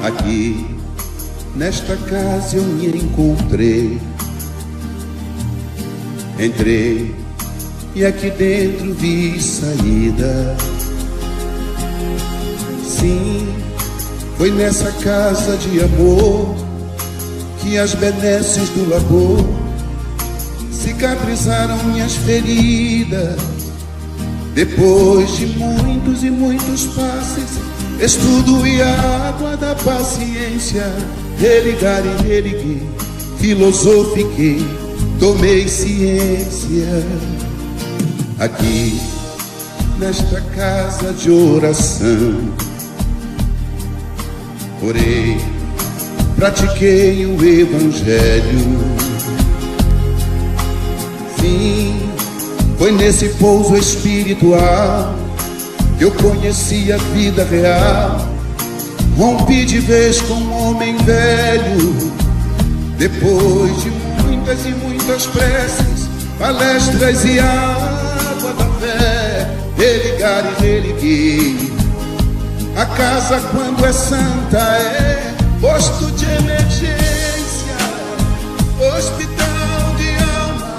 Aqui, nesta casa eu me encontrei. Entrei e aqui dentro vi saída. Sim, foi nessa casa de amor que as benesses do labor cicatrizaram minhas feridas. Depois de muitos e muitos passes, estudo e a água da paciência, religar e religuei, filosofiquei, tomei ciência. Aqui, nesta casa de oração, orei, pratiquei o Evangelho. Sim, foi nesse pouso espiritual que eu conheci a vida real. Rompi de vez com um homem velho. Depois de muitas e muitas preces, palestras e água da fé, religar e religuei. A casa, quando é santa, é posto de emergência, hospital de alma,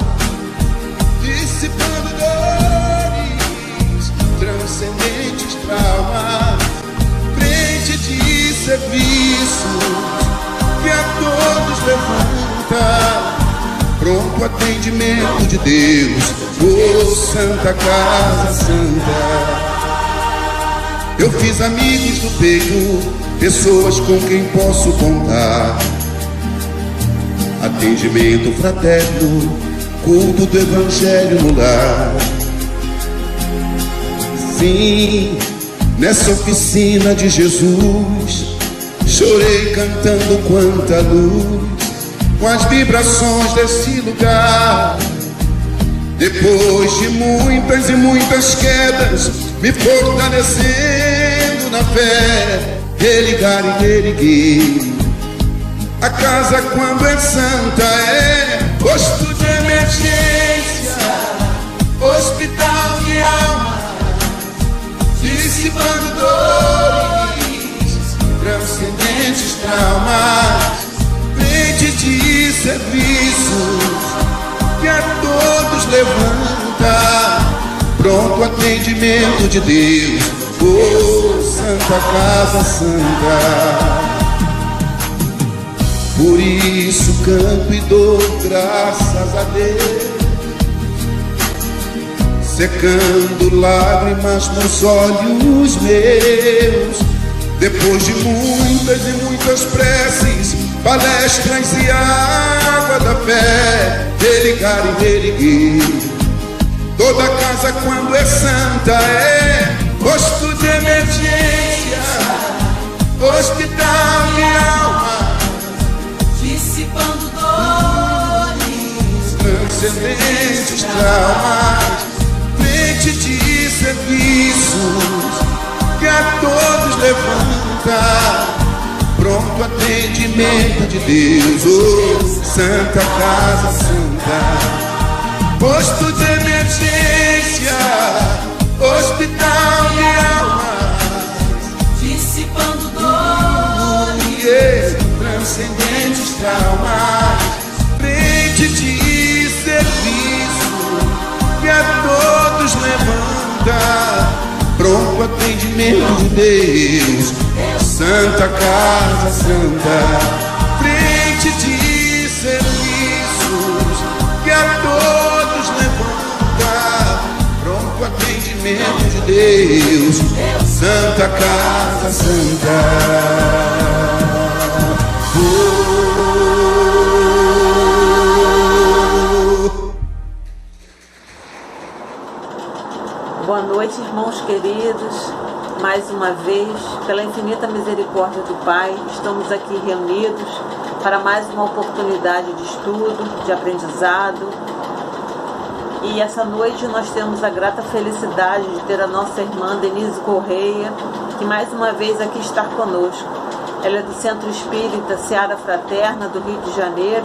dissipando dores, transcendentes traumas, frente de serviço que a todos levanta, pronto atendimento de Deus, oh Santa Casa Santa. Eu fiz amigos do peito, pessoas com quem posso contar, atendimento fraterno, culto do Evangelho no lar. Sim, nessa oficina de Jesus, chorei cantando quanta luz, com as vibrações desse lugar. Depois de muitas e muitas quedas, me fortalecendo na fé, religar e reerguer. A casa, quando é santa, é posto de emergência, hospital de alma, dissipando dores, transcendentes traumas, frente de serviços que a todos levanta, pronto atendimento de Deus, oh Santa Casa Santa. Por isso canto e dou graças a Deus, secando lágrimas nos olhos meus. Depois de muitas e muitas preces, palestras e água da fé, religar e reerguer. Toda casa, quando é santa, é posto de emergência, hospital de alma, dissipando dores, transcendentes traumas, frente de serviços que a todos levanta, pronto atendimento de Deus, oh Santa Casa Santa. Posto de emergência, hospital de almas, dissipando dores, transcendentes traumas, frente de serviço que a todos levanta, pronto atendimento de Deus, Santa Casa Santa. Frente de serviços que a todos levanta, pronto atendimento de Deus, Santa Casa Santa. Boa noite, irmãos queridos. Mais uma vez, pela infinita misericórdia do Pai, estamos aqui reunidos para mais uma oportunidade de estudo, de aprendizado. E essa noite nós temos a grata felicidade de ter a nossa irmã Denise Correia, que mais uma vez aqui está conosco. Ela é do Centro Espírita Seara Fraterna do Rio de Janeiro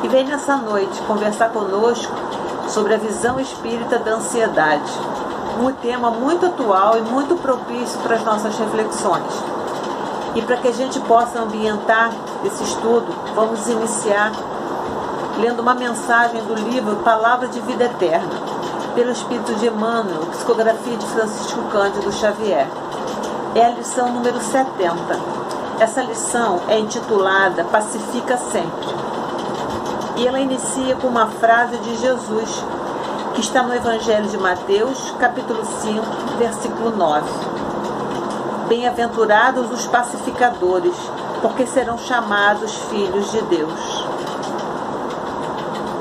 e vem nessa noite conversar conosco sobre a visão espírita da ansiedade. um tema muito atual e muito propício para as nossas reflexões. E para que a gente possa ambientar esse estudo, vamos iniciar lendo uma mensagem do livro Palavra de Vida Eterna, pelo Espírito de Emmanuel, psicografia de Francisco Cândido Xavier. É a lição número 70. Essa lição é intitulada Pacifica Sempre. E ela inicia com uma frase de Jesus, que está no Evangelho de Mateus, capítulo 5, versículo 9. Bem-aventurados os pacificadores, porque serão chamados filhos de Deus.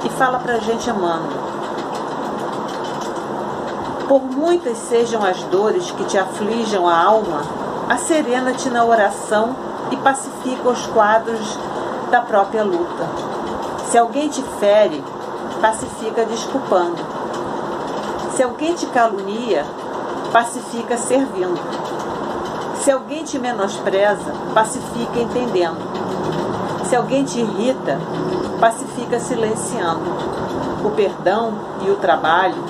E fala pra gente Emmanuel: por muitas sejam as dores que te aflijam a alma, acerena-te na oração e pacifica os quadros da própria luta. Se alguém te fere, pacifica desculpando. Se alguém te calunia, pacifica servindo. Se alguém te menospreza, pacifica entendendo. Se alguém te irrita, pacifica silenciando. O perdão e o trabalho,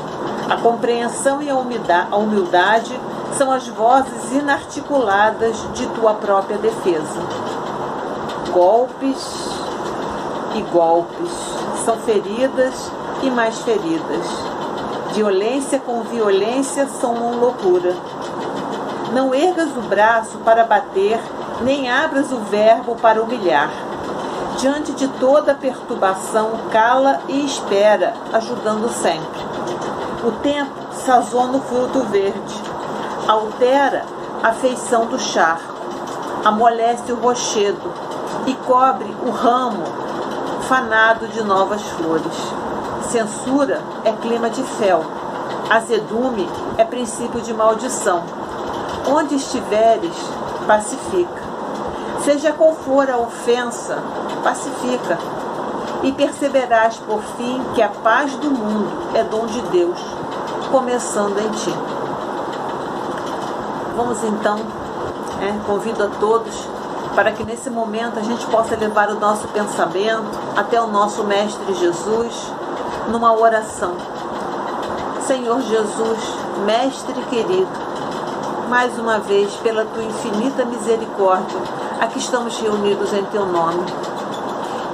a compreensão e a humildade são as vozes inarticuladas de tua própria defesa. Golpes e golpes são feridas e mais feridas. Violência com violência são uma loucura. Não ergas o braço para bater, nem abras o verbo para humilhar. Diante de toda perturbação, cala e espera, ajudando sempre. O tempo sazona o fruto verde, altera a feição do charco, amolece o rochedo e cobre o ramo fanado de novas flores. Censura é clima de fel, azedume é princípio de maldição. Onde estiveres, pacifica. Seja qual for a ofensa, pacifica. E perceberás por fim que a paz do mundo é dom de Deus, começando em ti. Vamos então, convido a todos para que nesse momento a gente possa levar o nosso pensamento até o nosso Mestre Jesus numa oração. Senhor Jesus, Mestre querido, mais uma vez, pela tua infinita misericórdia, aqui estamos reunidos em teu nome.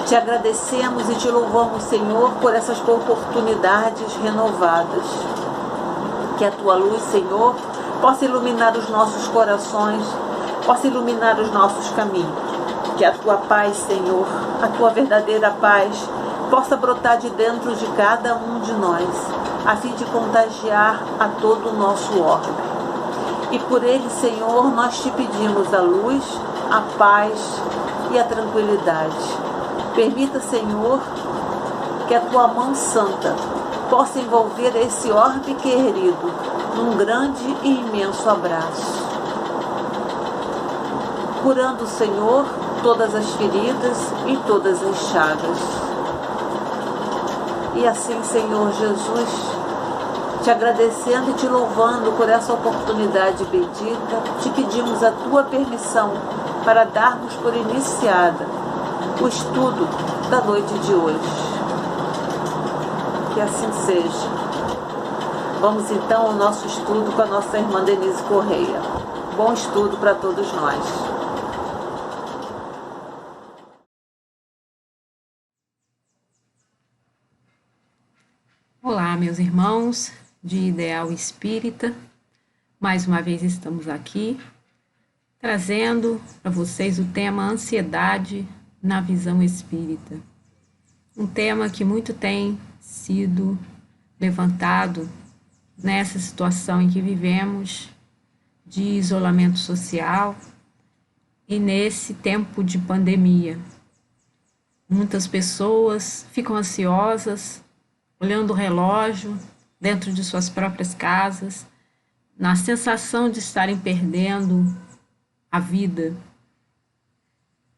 Te agradecemos e te louvamos, Senhor, por essas oportunidades renovadas. Que a tua luz, Senhor, possa iluminar os nossos corações, possa iluminar os nossos caminhos. Que a tua paz, Senhor, a tua verdadeira paz, possa brotar de dentro de cada um de nós, a fim de contagiar a todo o nosso orbe. E por ele, Senhor, nós te pedimos a luz, a paz e a tranquilidade. Permita, Senhor, que a tua mão santa possa envolver esse orbe querido num grande e imenso abraço. Curando, Senhor, todas as feridas e todas as chagas. E assim, Senhor Jesus, te agradecendo e te louvando por essa oportunidade bendita, te pedimos a tua permissão para darmos por iniciada o estudo da noite de hoje. Que assim seja. Vamos então ao nosso estudo com a nossa irmã Denise Correia. Bom estudo para todos nós. Olá, meus irmãos de Ideal Espírita. Mais uma vez estamos aqui trazendo para vocês o tema ansiedade na visão espírita. Um tema que muito tem sido levantado nessa situação em que vivemos de isolamento social e nesse tempo de pandemia. Muitas pessoas ficam ansiosas, olhando o relógio dentro de suas próprias casas, na sensação de estarem perdendo a vida,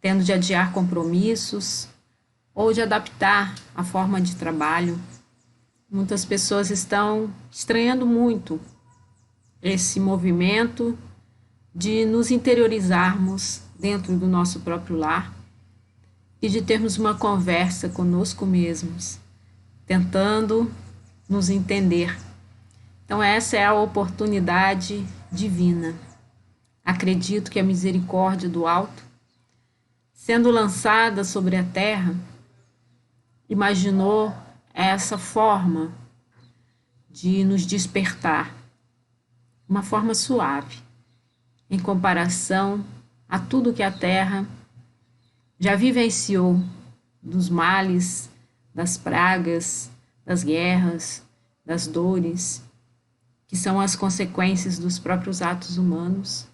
tendo de adiar compromissos ou de adaptar a forma de trabalho. Muitas pessoas estão estranhando muito esse movimento de nos interiorizarmos dentro do nosso próprio lar e de termos uma conversa conosco mesmos, tentando nos entender Então, essa é a oportunidade divina. Acredito que a misericórdia do alto, sendo lançada sobre a terra, imaginou essa forma de nos despertar, uma forma suave, em comparação a tudo que a terra já vivenciou, dos males, das pragas, das guerras, das dores, que são as consequências dos próprios atos humanos,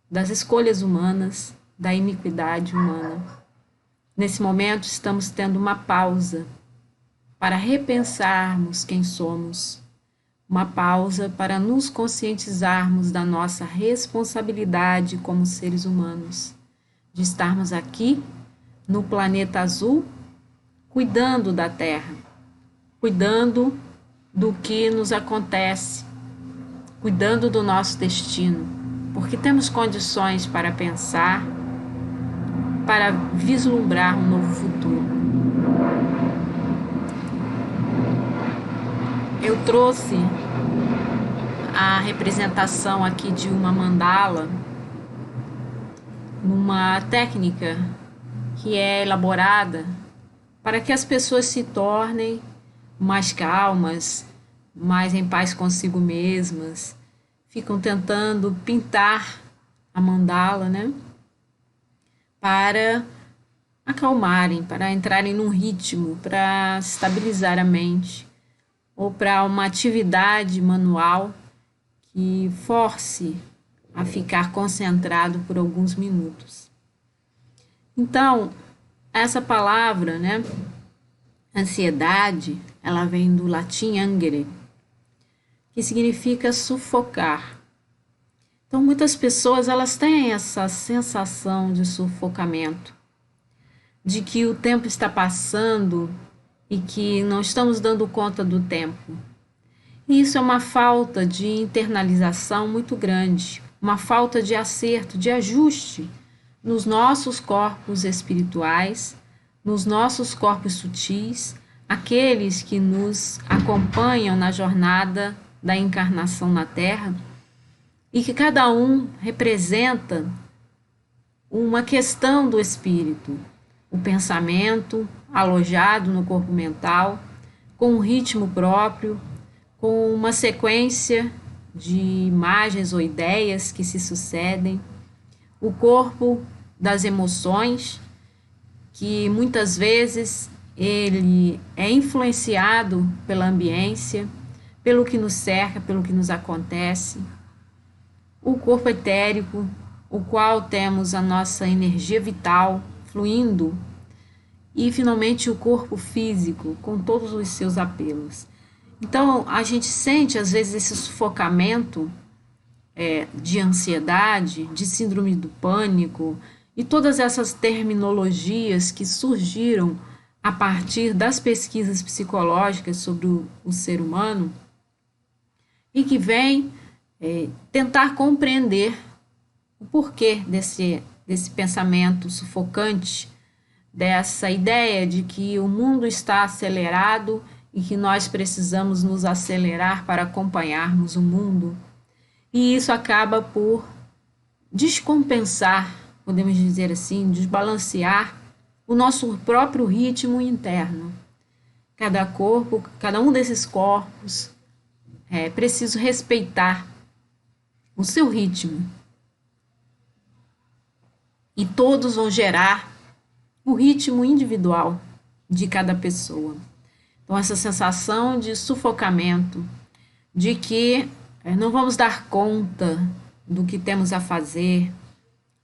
das escolhas humanas, da iniquidade humana. Nesse momento, estamos tendo uma pausa para repensarmos quem somos, uma pausa para nos conscientizarmos da nossa responsabilidade como seres humanos, de estarmos aqui no planeta azul, cuidando da Terra, cuidando do que nos acontece, cuidando do nosso destino, porque temos condições para pensar, para vislumbrar um novo futuro. Eu trouxe a representação aqui de uma mandala, numa técnica que é elaborada para que as pessoas se tornem mais calmas, mais em paz consigo mesmas, ficam tentando pintar a mandala, né? Para acalmarem, para entrarem num ritmo, para estabilizar a mente, ou para uma atividade manual que force a ficar concentrado por alguns minutos. Então, essa palavra, né, ansiedade, ela vem do latim angere, que significa sufocar. Então, muitas pessoas, elas têm essa sensação de sufocamento, de que o tempo está passando e que não estamos dando conta do tempo. E isso é uma falta de internalização muito grande, uma falta de acerto, de ajuste nos nossos corpos espirituais, nos nossos corpos sutis, aqueles que nos acompanham na jornada da encarnação na Terra, e que cada um representa uma questão do espírito, o pensamento alojado no corpo mental, com um ritmo próprio, com uma sequência de imagens ou ideias que se sucedem, o corpo das emoções, que muitas vezes ele é influenciado pela ambiência, pelo que nos cerca, pelo que nos acontece, o corpo etérico, o qual temos a nossa energia vital fluindo, e finalmente o corpo físico, com todos os seus apelos. Então, a gente sente às vezes esse sufocamento de ansiedade, de síndrome do pânico, e todas essas terminologias que surgiram a partir das pesquisas psicológicas sobre o ser humano, e que vêm tentar compreender o porquê desse pensamento sufocante, dessa ideia de que o mundo está acelerado e que nós precisamos nos acelerar para acompanharmos o mundo. E isso acaba por descompensar, podemos dizer assim, desbalancear o nosso próprio ritmo interno. Cada corpo, cada um desses corpos é preciso respeitar o seu ritmo. E todos vão gerar o ritmo individual de cada pessoa. Então, essa sensação de sufocamento, de que não vamos dar conta do que temos a fazer,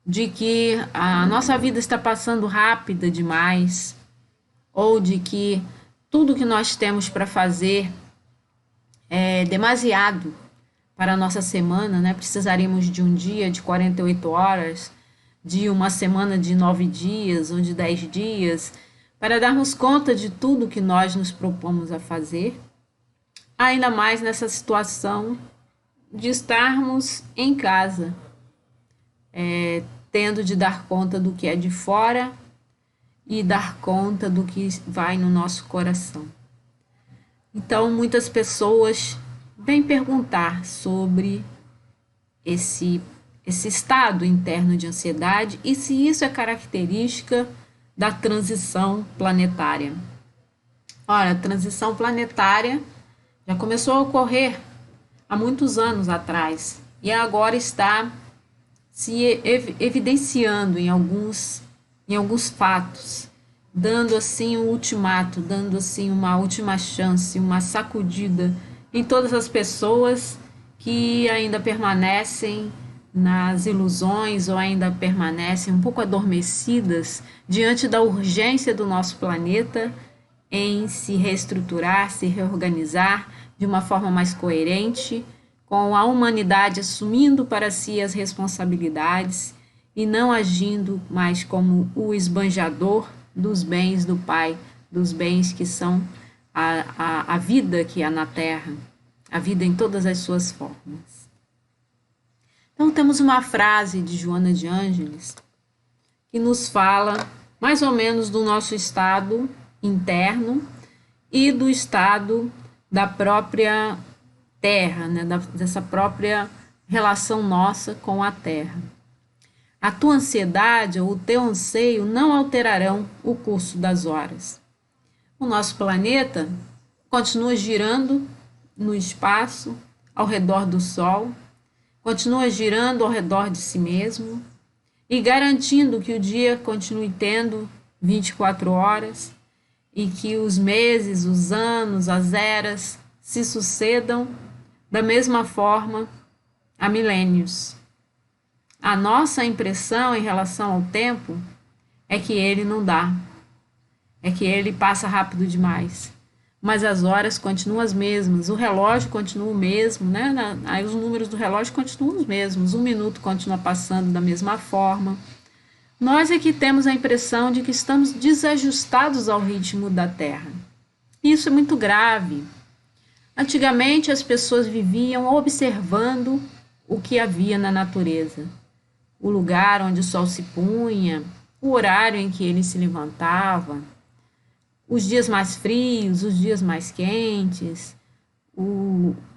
de que a nossa vida está passando rápida demais, ou de que tudo que nós temos para fazer é demasiado para a nossa semana, né? Precisaríamos de um dia de 48 horas, de uma semana de 9 dias ou de 10 dias, para darmos conta de tudo que nós nos propomos a fazer, ainda mais nessa situação de estarmos em casa, tendo de dar conta do que é de fora e dar conta do que vai no nosso coração. Então, muitas pessoas vem perguntar sobre esse estado interno de ansiedade e se isso é característica da transição planetária. Ora, a transição planetária já começou a ocorrer há muitos anos atrás e agora está se evidenciando em alguns fatos, dando assim um ultimato, dando assim uma última chance, uma sacudida em todas as pessoas que ainda permanecem nas ilusões ou ainda permanecem um pouco adormecidas diante da urgência do nosso planeta em se reestruturar, se reorganizar de uma forma mais coerente, com a humanidade assumindo para si as responsabilidades e não agindo mais como o esbanjador dos bens do Pai, dos bens que são a vida que há na Terra, a vida em todas as suas formas. Então temos uma frase de Joana de Ângeles que nos fala mais ou menos do nosso estado interno e do estado da própria Terra, né, dessa própria relação nossa com a Terra. A tua ansiedade ou o teu anseio não alterarão o curso das horas. O nosso planeta continua girando no espaço, ao redor do Sol, continua girando ao redor de si mesmo e garantindo que o dia continue tendo 24 horas e que os meses, os anos, as eras se sucedam da mesma forma há milênios. A nossa impressão em relação ao tempo é que ele não dá, é que ele passa rápido demais. Mas as horas continuam as mesmas, o relógio continua o mesmo, né? Aí os números do relógio continuam os mesmos, 1 minuto continua passando da mesma forma. Nós é que temos a impressão de que estamos desajustados ao ritmo da Terra. Isso é muito grave. Antigamente as pessoas viviam observando o que havia na natureza. O lugar onde o sol se punha, o horário em que ele se levantava, os dias mais frios, os dias mais quentes,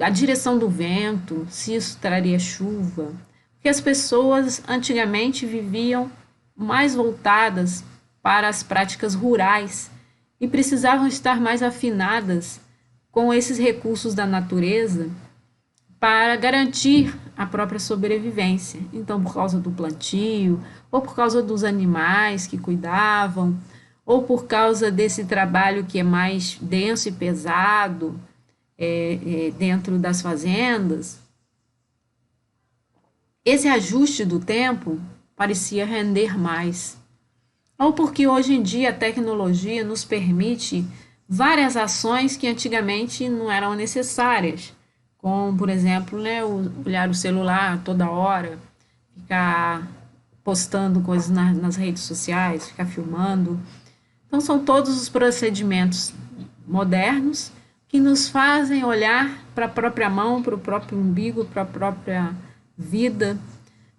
a direção do vento, se isso traria chuva. Porque as pessoas antigamente viviam mais voltadas para as práticas rurais e precisavam estar mais afinadas com esses recursos da natureza para garantir a própria sobrevivência. Então, por causa do plantio, ou por causa dos animais que cuidavam, ou por causa desse trabalho que é mais denso e pesado dentro das fazendas, esse ajuste do tempo parecia render mais. Ou porque hoje em dia a tecnologia nos permite várias ações que antigamente não eram necessárias, como, por exemplo, né, olhar o celular toda hora, ficar postando coisas nas redes sociais, ficar filmando. Então, são todos os procedimentos modernos que nos fazem olhar para a própria mão, para o próprio umbigo, para a própria vida,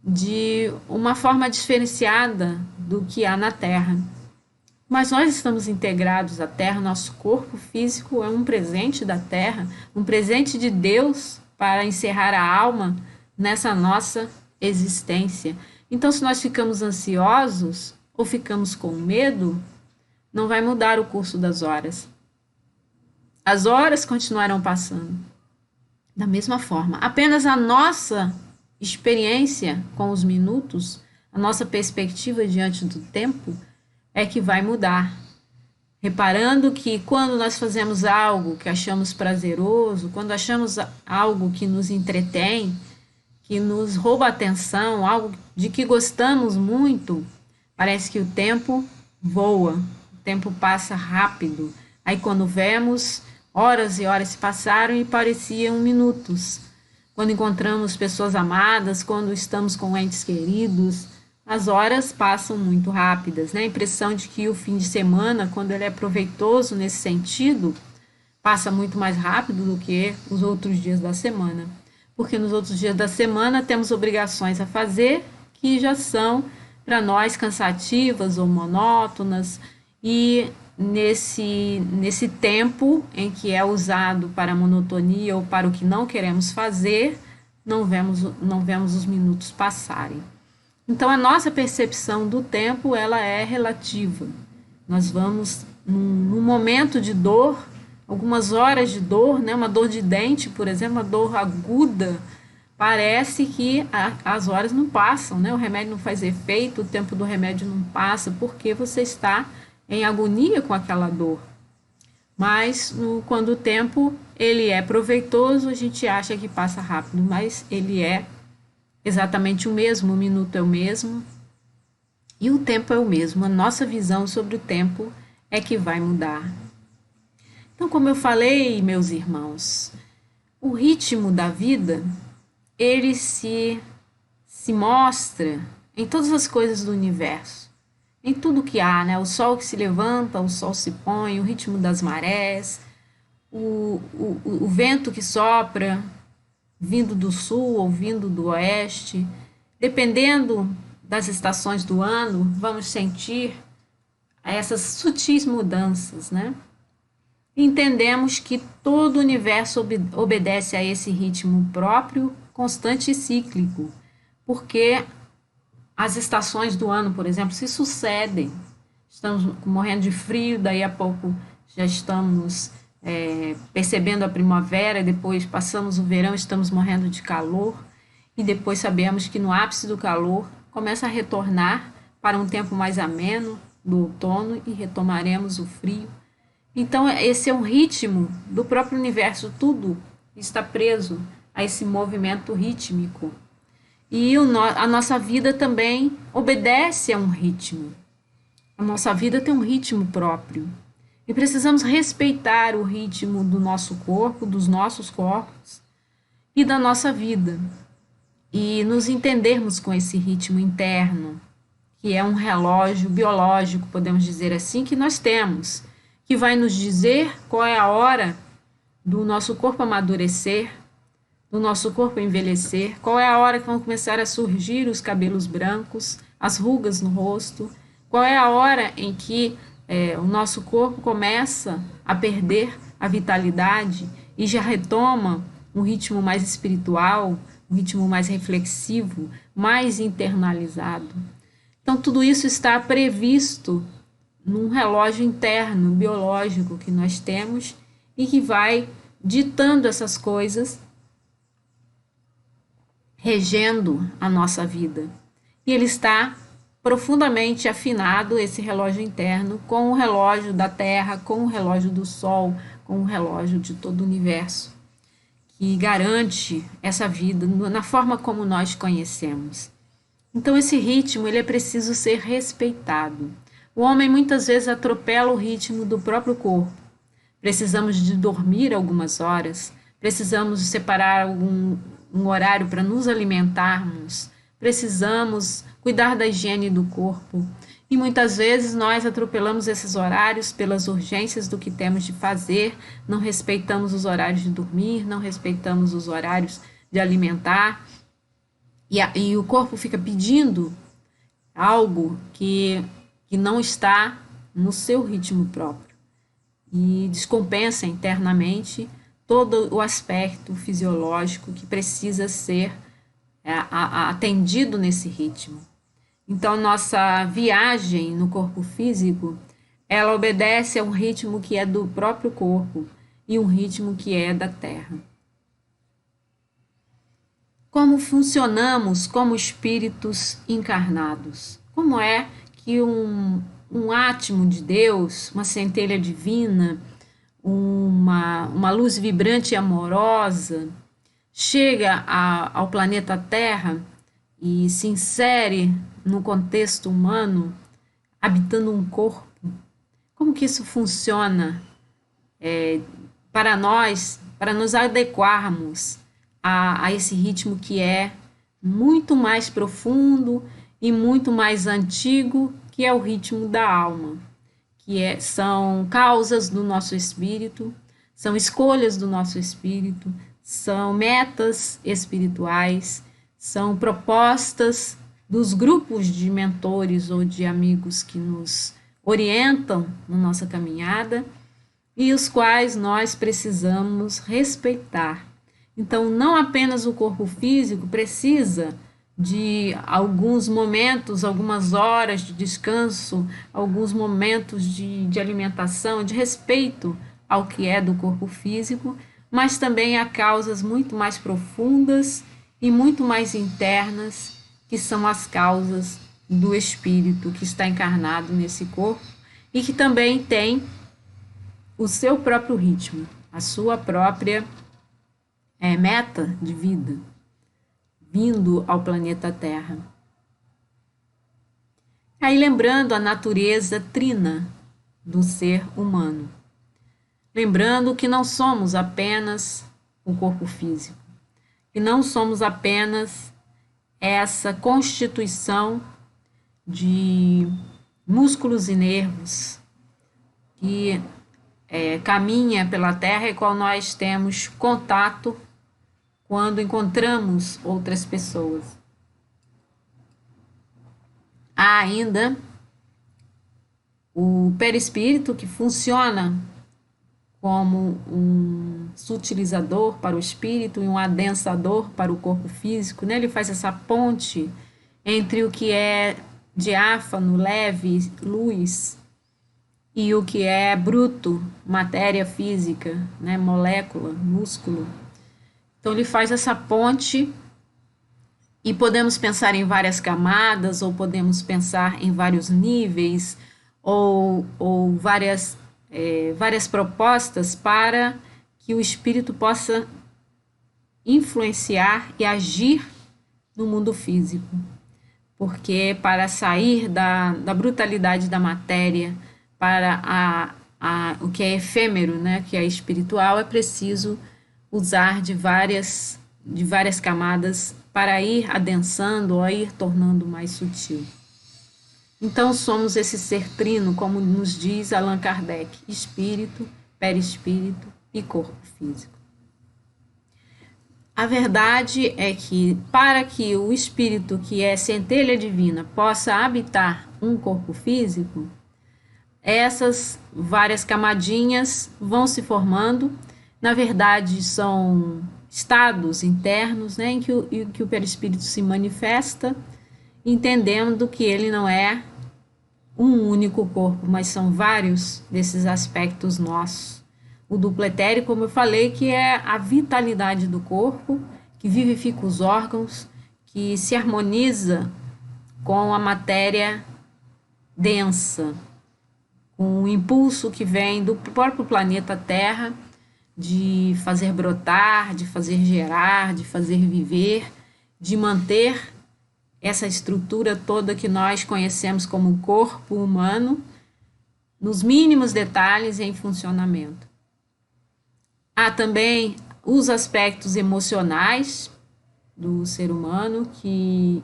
de uma forma diferenciada do que há na Terra. Mas nós estamos integrados à Terra, nosso corpo físico é um presente da Terra, um presente de Deus para encerrar a alma nessa nossa existência. Então, se nós ficamos ansiosos ou ficamos com medo, não vai mudar o curso das horas. As horas continuarão passando da mesma forma. Apenas a nossa experiência com os minutos, a nossa perspectiva diante do tempo é que vai mudar. Reparando que quando nós fazemos algo que achamos prazeroso, quando achamos algo que nos entretém, que nos rouba a atenção, algo de que gostamos muito, parece que o tempo voa, o tempo passa rápido. Aí quando vemos, horas e horas se passaram e pareciam minutos. Quando encontramos pessoas amadas, quando estamos com entes queridos, as horas passam muito rápidas, né? A impressão de que o fim de semana, quando ele é proveitoso nesse sentido, passa muito mais rápido do que os outros dias da semana. Porque nos outros dias da semana temos obrigações a fazer que já são para nós cansativas ou monótonas e nesse tempo em que é usado para a monotonia ou para o que não queremos fazer, não vemos os minutos passarem. Então, a nossa percepção do tempo, ela é relativa. Nós vamos, num momento de dor, algumas horas de dor, né? Uma dor de dente, por exemplo, uma dor aguda, parece que as horas não passam, né? O remédio não faz efeito, o tempo do remédio não passa, porque você está em agonia com aquela dor. Mas quando o tempo ele é proveitoso, a gente acha que passa rápido, mas ele é exatamente o mesmo, o minuto é o mesmo e o tempo é o mesmo. A nossa visão sobre o tempo é que vai mudar. Então, como eu falei, meus irmãos, o ritmo da vida, ele se mostra em todas as coisas do universo, em tudo que há, né? O sol que se levanta, o sol se põe, o ritmo das marés, o vento que sopra, vindo do sul ou vindo do oeste. Dependendo das estações do ano, vamos sentir essas sutis mudanças, né? Entendemos que todo o universo obedece a esse ritmo próprio, constante e cíclico, porque as estações do ano, por exemplo, se sucedem. Estamos morrendo de frio, daí a pouco já estamos percebendo a primavera, depois passamos o verão, estamos morrendo de calor, e depois sabemos que no ápice do calor começa a retornar para um tempo mais ameno do outono e retomaremos o frio. Então, esse é um ritmo do próprio universo, tudo está preso a esse movimento rítmico. E a nossa vida também obedece a um ritmo. A nossa vida tem um ritmo próprio. E precisamos respeitar o ritmo do nosso corpo, dos nossos corpos e da nossa vida. E nos entendermos com esse ritmo interno, que é um relógio biológico, podemos dizer assim, que nós temos, que vai nos dizer qual é a hora do nosso corpo amadurecer, do nosso corpo envelhecer, qual é a hora que vão começar a surgir os cabelos brancos, as rugas no rosto, qual é a hora em que o nosso corpo começa a perder a vitalidade e já retoma um ritmo mais espiritual, um ritmo mais reflexivo, mais internalizado. Então, tudo isso está previsto num relógio interno, biológico que nós temos e que vai ditando essas coisas, regendo a nossa vida. E ele está profundamente afinado, esse relógio interno, com o relógio da Terra, com o relógio do Sol, com o relógio de todo o universo, que garante essa vida na forma como nós conhecemos. Então, esse ritmo ele é preciso ser respeitado. O homem muitas vezes atropela o ritmo do próprio corpo. Precisamos de dormir algumas horas, precisamos separar um horário para nos alimentarmos, precisamos cuidar da higiene do corpo. E muitas vezes nós atropelamos esses horários pelas urgências do que temos de fazer, não respeitamos os horários de dormir, não respeitamos os horários de alimentar, e o corpo fica pedindo algo que não está no seu ritmo próprio, e descompensa internamente todo o aspecto fisiológico que precisa ser atendido nesse ritmo. Então, nossa viagem no corpo físico, ela obedece a um ritmo que é do próprio corpo e um ritmo que é da Terra. Como funcionamos como espíritos encarnados? Como é que um átimo de Deus, uma centelha divina, uma luz vibrante e amorosa, chega ao planeta Terra e se insere no contexto humano, habitando um corpo? Como que isso funciona para nós, para nos adequarmos a esse ritmo que é muito mais profundo e muito mais antigo, que é o ritmo da alma, que são causas do nosso espírito, são escolhas do nosso espírito, são metas espirituais, são propostas dos grupos de mentores ou de amigos que nos orientam na nossa caminhada e os quais nós precisamos respeitar. Então, não apenas o corpo físico precisa de alguns momentos, algumas horas de descanso, alguns momentos de alimentação, de respeito ao que é do corpo físico, mas também há causas muito mais profundas e muito mais internas, que são as causas do espírito que está encarnado nesse corpo e que também tem o seu próprio ritmo, a sua própria meta de vida, vindo ao planeta Terra. Aí lembrando a natureza trina do ser humano. Lembrando que não somos apenas o corpo físico, que não somos apenas essa constituição de músculos e nervos que caminha pela Terra e qual nós temos contato quando encontramos outras pessoas. Há ainda o perispírito, que funciona como um sutilizador para o espírito e um adensador para o corpo físico, né? Ele faz essa ponte entre o que é diáfano, leve, luz, e o que é bruto, matéria física, né? Molécula, músculo. Então, ele faz essa ponte e podemos pensar em várias camadas, ou podemos pensar em vários níveis, ou várias propostas para que o espírito possa influenciar e agir no mundo físico. Porque para sair da brutalidade da matéria para o que é efêmero, né, que é espiritual, é preciso usar de várias camadas para ir adensando ou ir tornando mais sutil. Então, somos esse ser trino, como nos diz Allan Kardec: espírito, perispírito e corpo físico. A verdade é que, para que o espírito, que é centelha divina, possa habitar um corpo físico, essas várias camadinhas vão se formando. Na verdade, são estados internos, né, em que o perispírito se manifesta, entendendo que ele não é um único corpo, mas são vários desses aspectos nossos. O duplo etéreo, como eu falei, que é a vitalidade do corpo, que vivifica os órgãos, que se harmoniza com a matéria densa, com o impulso que vem do próprio planeta Terra, de fazer brotar, de fazer gerar, de fazer viver, de manter essa estrutura toda que nós conhecemos como corpo humano, nos mínimos detalhes em funcionamento. Há também os aspectos emocionais do ser humano que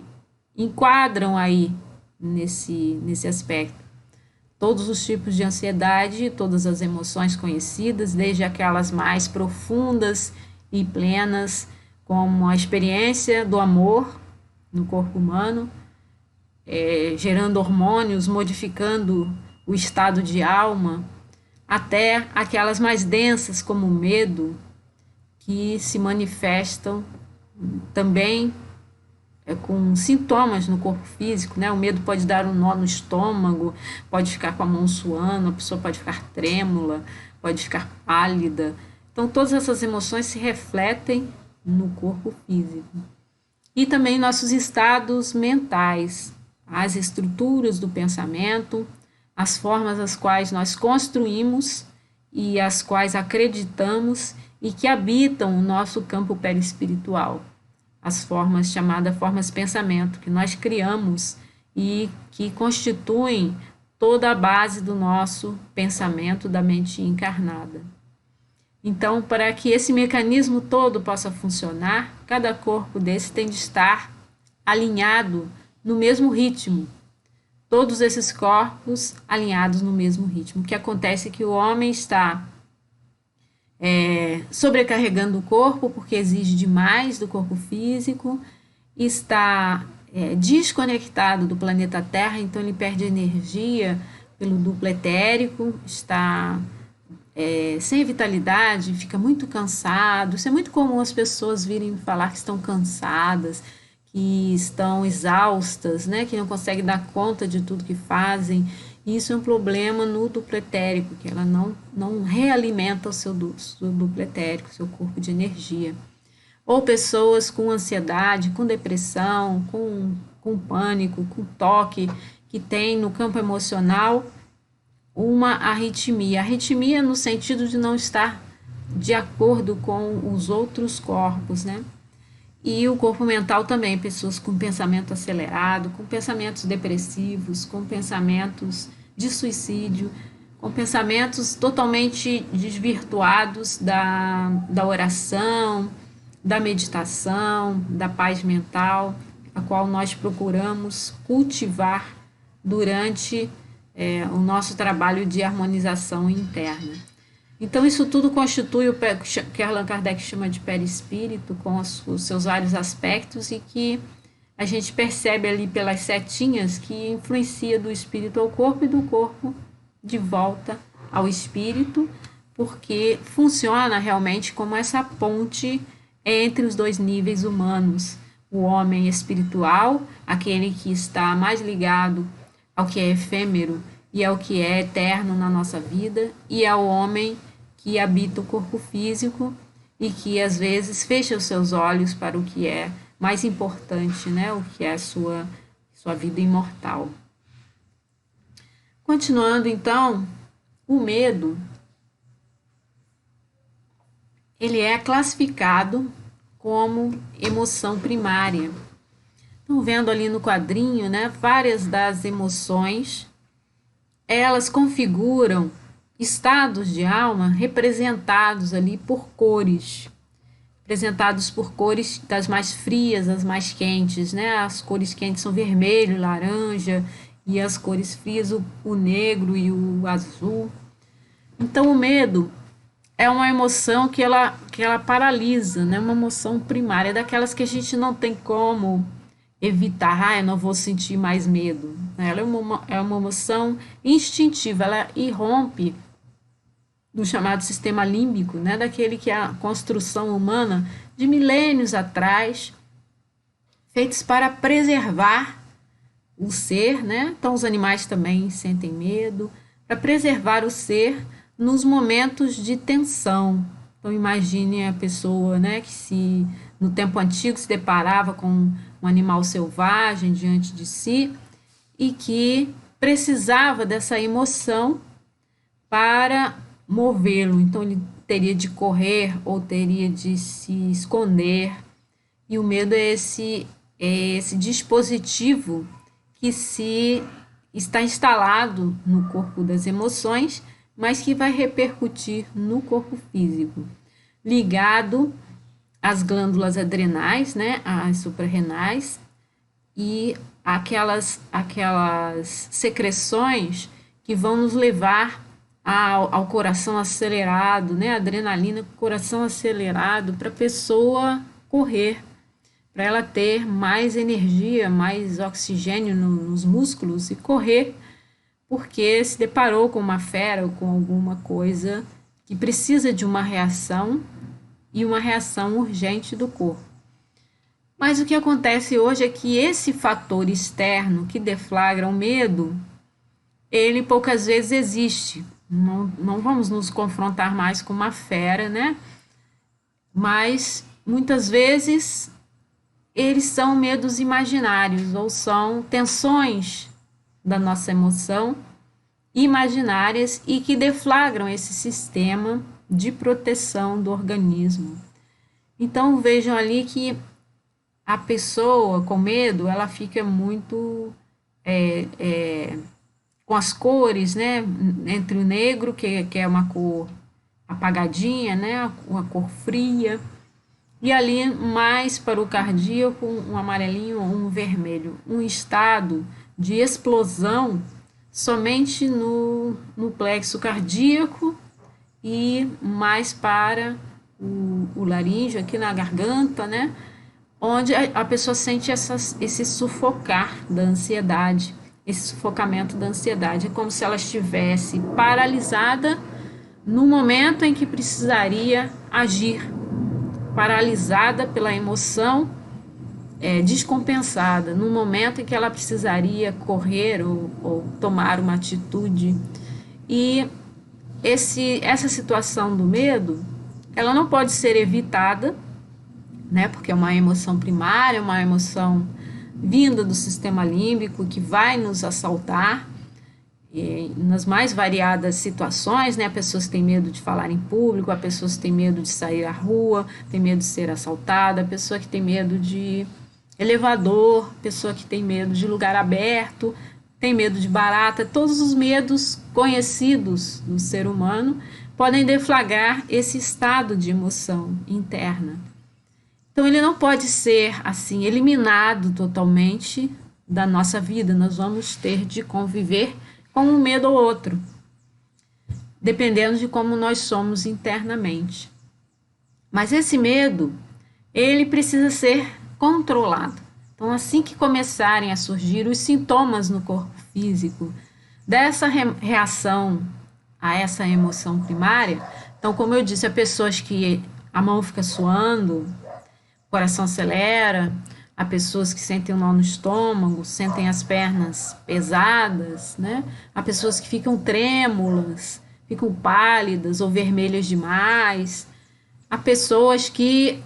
enquadram aí nesse aspecto. Todos os tipos de ansiedade, todas as emoções conhecidas, desde aquelas mais profundas e plenas, como a experiência do amor no corpo humano, gerando hormônios, modificando o estado de alma, até aquelas mais densas, como o medo, que se manifestam também com sintomas no corpo físico, né? O medo pode dar um nó no estômago, pode ficar com a mão suando, a pessoa pode ficar trêmula, pode ficar pálida. Então, todas essas emoções se refletem no corpo físico. E também nossos estados mentais, as estruturas do pensamento, as formas as quais nós construímos e as quais acreditamos e que habitam o nosso campo perispiritual. As formas chamadas formas pensamento, que nós criamos e que constituem toda a base do nosso pensamento da mente encarnada. Então, para que esse mecanismo todo possa funcionar, cada corpo desse tem de estar alinhado no mesmo ritmo. Todos esses corpos alinhados no mesmo ritmo. O que acontece é que o homem está sobrecarregando o corpo, porque exige demais do corpo físico, está desconectado do planeta Terra, então ele perde energia pelo duplo etérico, está sem vitalidade, fica muito cansado. Isso é muito comum as pessoas virem falar que estão cansadas, que estão exaustas, né, que não conseguem dar conta de tudo que fazem. E isso é um problema no duplo etérico, que ela não realimenta o seu duplo etérico, seu corpo de energia. Ou pessoas com ansiedade, com depressão, com pânico, com toque, que tem no campo emocional uma arritmia. Arritmia no sentido de não estar de acordo com os outros corpos, né? E o corpo mental também, pessoas com pensamento acelerado, com pensamentos depressivos, com pensamentos de suicídio, com pensamentos totalmente desvirtuados da oração, da meditação, da paz mental, a qual nós procuramos cultivar durante o nosso trabalho de harmonização interna. Então, isso tudo constitui o que Allan Kardec chama de perispírito, com os seus vários aspectos, e que a gente percebe ali pelas setinhas que influencia do espírito ao corpo e do corpo de volta ao espírito, porque funciona realmente como essa ponte entre os dois níveis humanos. O homem espiritual, aquele que está mais ligado ao que é efêmero e ao que é eterno na nossa vida, e ao homem que habita o corpo físico e que às vezes fecha os seus olhos para o que é mais importante, né? O que é a sua vida imortal. Continuando então, o medo, ele é classificado como emoção primária. Estão vendo ali no quadrinho, né? Várias das emoções, elas configuram estados de alma representados ali por cores, representados por cores das mais frias às mais quentes, né? As cores quentes são vermelho, laranja, e as cores frias o negro e o azul. Então o medo é uma emoção que ela paralisa, né? Uma emoção primária, daquelas que a gente não tem como evitar. Eu não vou sentir mais medo. Ela é uma emoção instintiva, ela irrompe do chamado sistema límbico, né? Daquele que é a construção humana de milênios atrás, feitos para preservar o ser, né? Então os animais também sentem medo, para preservar o ser nos momentos de tensão. Então imagine a pessoa, né, que no tempo antigo se deparava com um animal selvagem diante de si e que precisava dessa emoção para movê-lo. Então ele teria de correr ou teria de se esconder. E o medo é esse dispositivo que está instalado no corpo das emoções, mas que vai repercutir no corpo físico, ligado às glândulas adrenais, né, às suprarrenais, e aquelas secreções que vão nos levar ao coração acelerado, né, adrenalina, coração acelerado, para a pessoa correr, para ela ter mais energia, mais oxigênio nos músculos e correr, porque se deparou com uma fera ou com alguma coisa que precisa de uma reação, e uma reação urgente do corpo. Mas o que acontece hoje é que esse fator externo que deflagra o medo, ele poucas vezes existe. Não vamos nos confrontar mais com uma fera, né? Mas muitas vezes eles são medos imaginários, ou são tensões da nossa emoção imaginárias e que deflagram esse sistema de proteção do organismo. Então vejam ali que a pessoa com medo, ela fica muito com as cores, né, entre o negro, que é uma cor apagadinha, né, uma cor fria, e ali mais para o cardíaco, um amarelinho ou um vermelho, um estado de explosão somente no plexo cardíaco e mais para o laríngeo, aqui na garganta, né? Onde a pessoa sente esse sufocar da ansiedade, esse sufocamento da ansiedade. É como se ela estivesse paralisada no momento em que precisaria agir, paralisada pela emoção descompensada, no momento em que ela precisaria correr ou tomar uma atitude. E essa situação do medo, ela não pode ser evitada, né, porque é uma emoção primária, uma emoção vinda do sistema límbico que vai nos assaltar nas mais variadas situações, né? Há pessoas que têm medo de falar em público, há pessoas que têm medo de sair à rua, tem medo de ser assaltada, há pessoa que tem medo de elevador, pessoa que tem medo de lugar aberto, tem medo de barata. Todos os medos conhecidos do ser humano podem deflagrar esse estado de emoção interna. Então ele não pode ser assim eliminado totalmente da nossa vida. Nós vamos ter de conviver com um medo ou outro, dependendo de como nós somos internamente. Mas esse medo, ele precisa ser controlado. Então, assim que começarem a surgir os sintomas no corpo físico dessa reação a essa emoção primária, então, como eu disse, há pessoas que a mão fica suando, o coração acelera, há pessoas que sentem um nó no estômago, sentem as pernas pesadas, né? Há pessoas que ficam trêmulas, ficam pálidas ou vermelhas demais. Há pessoas que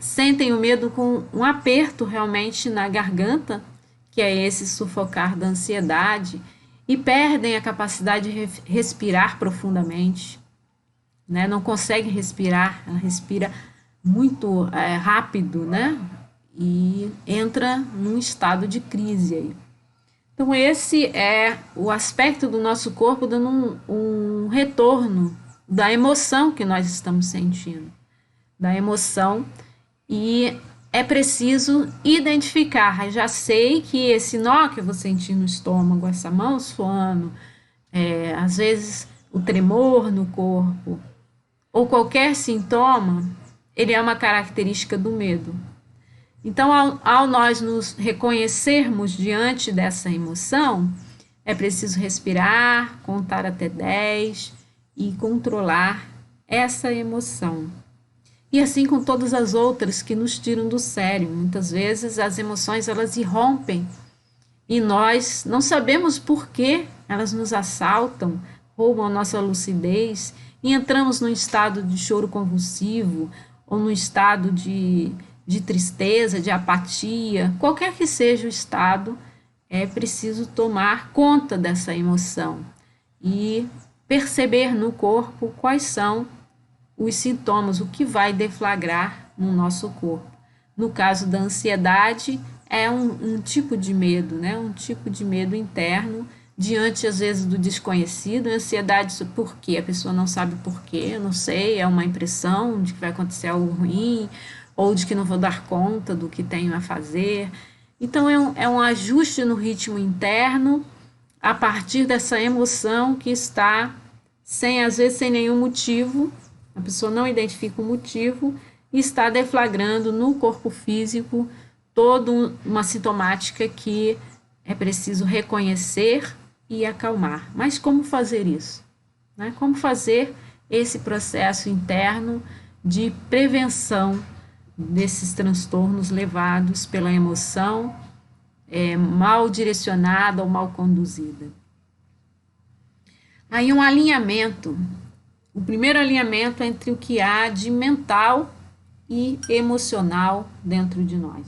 sentem o medo com um aperto realmente na garganta, que é esse sufocar da ansiedade, e perdem a capacidade de respirar profundamente, né? Não conseguem respirar, ela respira muito rápido, né? E entra num estado de crise aí. Então esse é o aspecto do nosso corpo dando um retorno da emoção que nós estamos sentindo, da emoção, e é preciso identificar. Eu já sei que esse nó que eu vou sentir no estômago, essa mão suando, às vezes o tremor no corpo, ou qualquer sintoma, ele é uma característica do medo. Então, ao nós nos reconhecermos diante dessa emoção, é preciso respirar, contar até 10 e controlar essa emoção. E assim com todas as outras que nos tiram do sério. Muitas vezes as emoções elas irrompem e nós não sabemos por que elas nos assaltam, roubam a nossa lucidez e entramos num estado de choro convulsivo ou num estado de tristeza, de apatia, qualquer que seja o estado, é preciso tomar conta dessa emoção e perceber no corpo quais são os sintomas, o que vai deflagrar no nosso corpo. No caso da ansiedade, é um tipo de medo, né? Um tipo de medo interno, diante, às vezes, do desconhecido. Ansiedade, por quê? A pessoa não sabe por quê, eu não sei, é uma impressão de que vai acontecer algo ruim, ou de que não vou dar conta do que tenho a fazer. Então, é um ajuste no ritmo interno, a partir dessa emoção que está, às vezes, sem nenhum motivo, a pessoa não identifica o motivo, e está deflagrando no corpo físico toda uma sintomática que é preciso reconhecer e acalmar. Mas como fazer isso? Né? Como fazer esse processo interno de prevenção desses transtornos levados pela emoção mal direcionada ou mal conduzida? Aí um alinhamento, o primeiro alinhamento entre o que há de mental e emocional dentro de nós.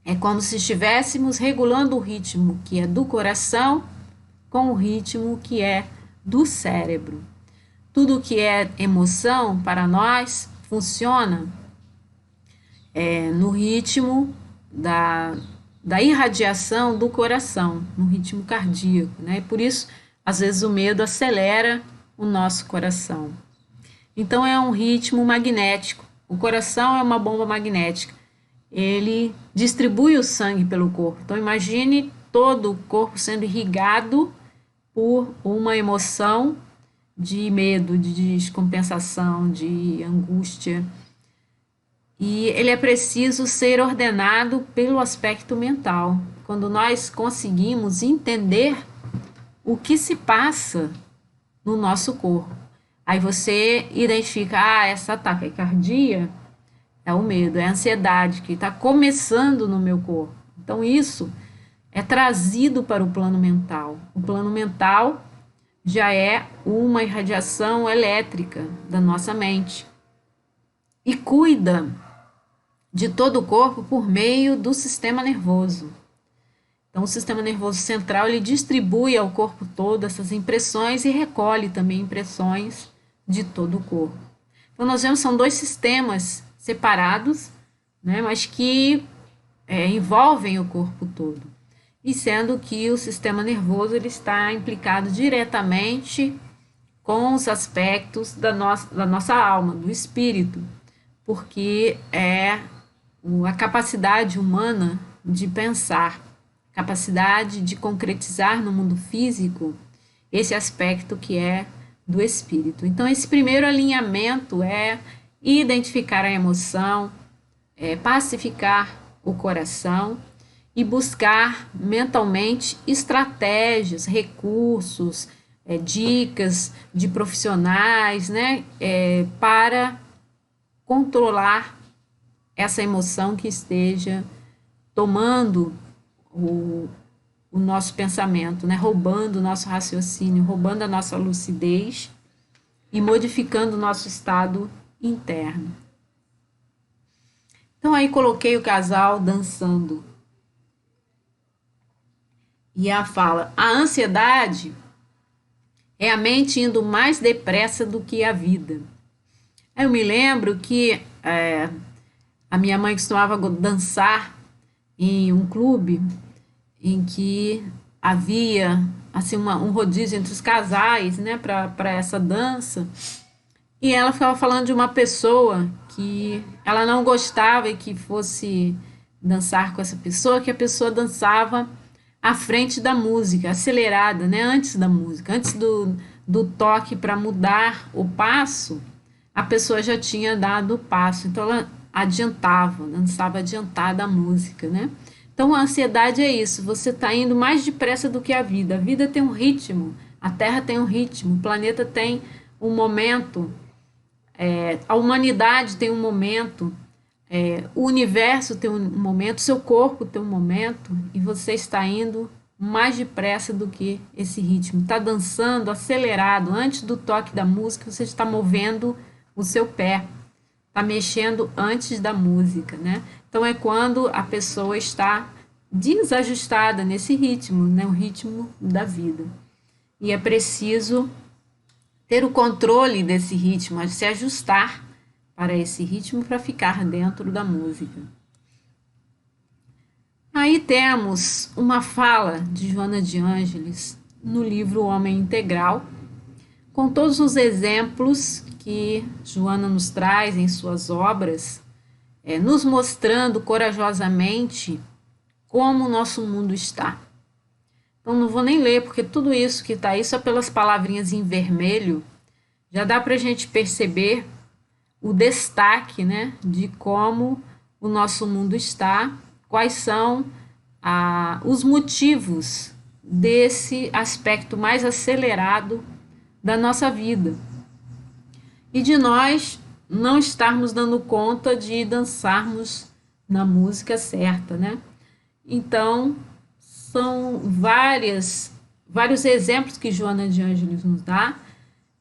É como se estivéssemos regulando o ritmo que é do coração com o ritmo que é do cérebro. Tudo que é emoção para nós funciona no ritmo da irradiação do coração, no ritmo cardíaco, né? E por isso, às vezes, o medo acelera o nosso coração. Então, é um ritmo magnético. O coração é uma bomba magnética. Ele distribui o sangue pelo corpo. Então, imagine todo o corpo sendo irrigado por uma emoção de medo, de descompensação, de angústia. E ele é preciso ser ordenado pelo aspecto mental. Quando nós conseguimos entender o que se passa no nosso corpo. Aí você identifica, essa taquicardia é o medo, é a ansiedade que está começando no meu corpo. Então isso é trazido para o plano mental. O plano mental já é uma irradiação elétrica da nossa mente e cuida de todo o corpo por meio do sistema nervoso. Então, o sistema nervoso central ele distribui ao corpo todo essas impressões e recolhe também impressões de todo o corpo. Então, nós vemos são dois sistemas separados, né, mas que envolvem o corpo todo. E sendo que o sistema nervoso ele está implicado diretamente com os aspectos da nossa alma, do espírito, porque é a capacidade humana de pensar, capacidade de concretizar no mundo físico esse aspecto que é do espírito. Então, esse primeiro alinhamento é identificar a emoção, pacificar o coração e buscar mentalmente estratégias, recursos, dicas de profissionais, né, para controlar essa emoção que esteja tomando o nosso pensamento, né, roubando o nosso raciocínio, roubando a nossa lucidez e modificando o nosso estado interno. Então aí coloquei o casal dançando. E a fala, a ansiedade é a mente indo mais depressa do que a vida. Eu me lembro que a minha mãe costumava dançar em um clube em que havia assim, um rodízio entre os casais, né, para essa dança. E ela ficava falando de uma pessoa que ela não gostava e que fosse dançar com essa pessoa, que a pessoa dançava à frente da música, acelerada, né, antes da música, antes do toque para mudar o passo, a pessoa já tinha dado o passo, então ela adiantava, dançava adiantada a música, né? Então a ansiedade é isso, você está indo mais depressa do que a vida tem um ritmo, a Terra tem um ritmo, o planeta tem um momento, a humanidade tem um momento, o universo tem um momento, seu corpo tem um momento, e você está indo mais depressa do que esse ritmo, está dançando acelerado, antes do toque da música você está movendo o seu pé, está mexendo antes da música, né? Então é quando a pessoa está desajustada nesse ritmo, né? O ritmo da vida. E é preciso ter o controle desse ritmo, se ajustar para esse ritmo para ficar dentro da música. Aí temos uma fala de Joana de Ângeles no livro O Homem Integral, com todos os exemplos que Joana nos traz em suas obras, nos mostrando corajosamente como o nosso mundo está. Então não vou nem ler, porque tudo isso que está aí, só pelas palavrinhas em vermelho, já dá para a gente perceber o destaque, né, de como o nosso mundo está, quais são os motivos desse aspecto mais acelerado da nossa vida. E de nós não estarmos dando conta de dançarmos na música certa, né? Então, são vários exemplos que Joana de Ângeles nos dá,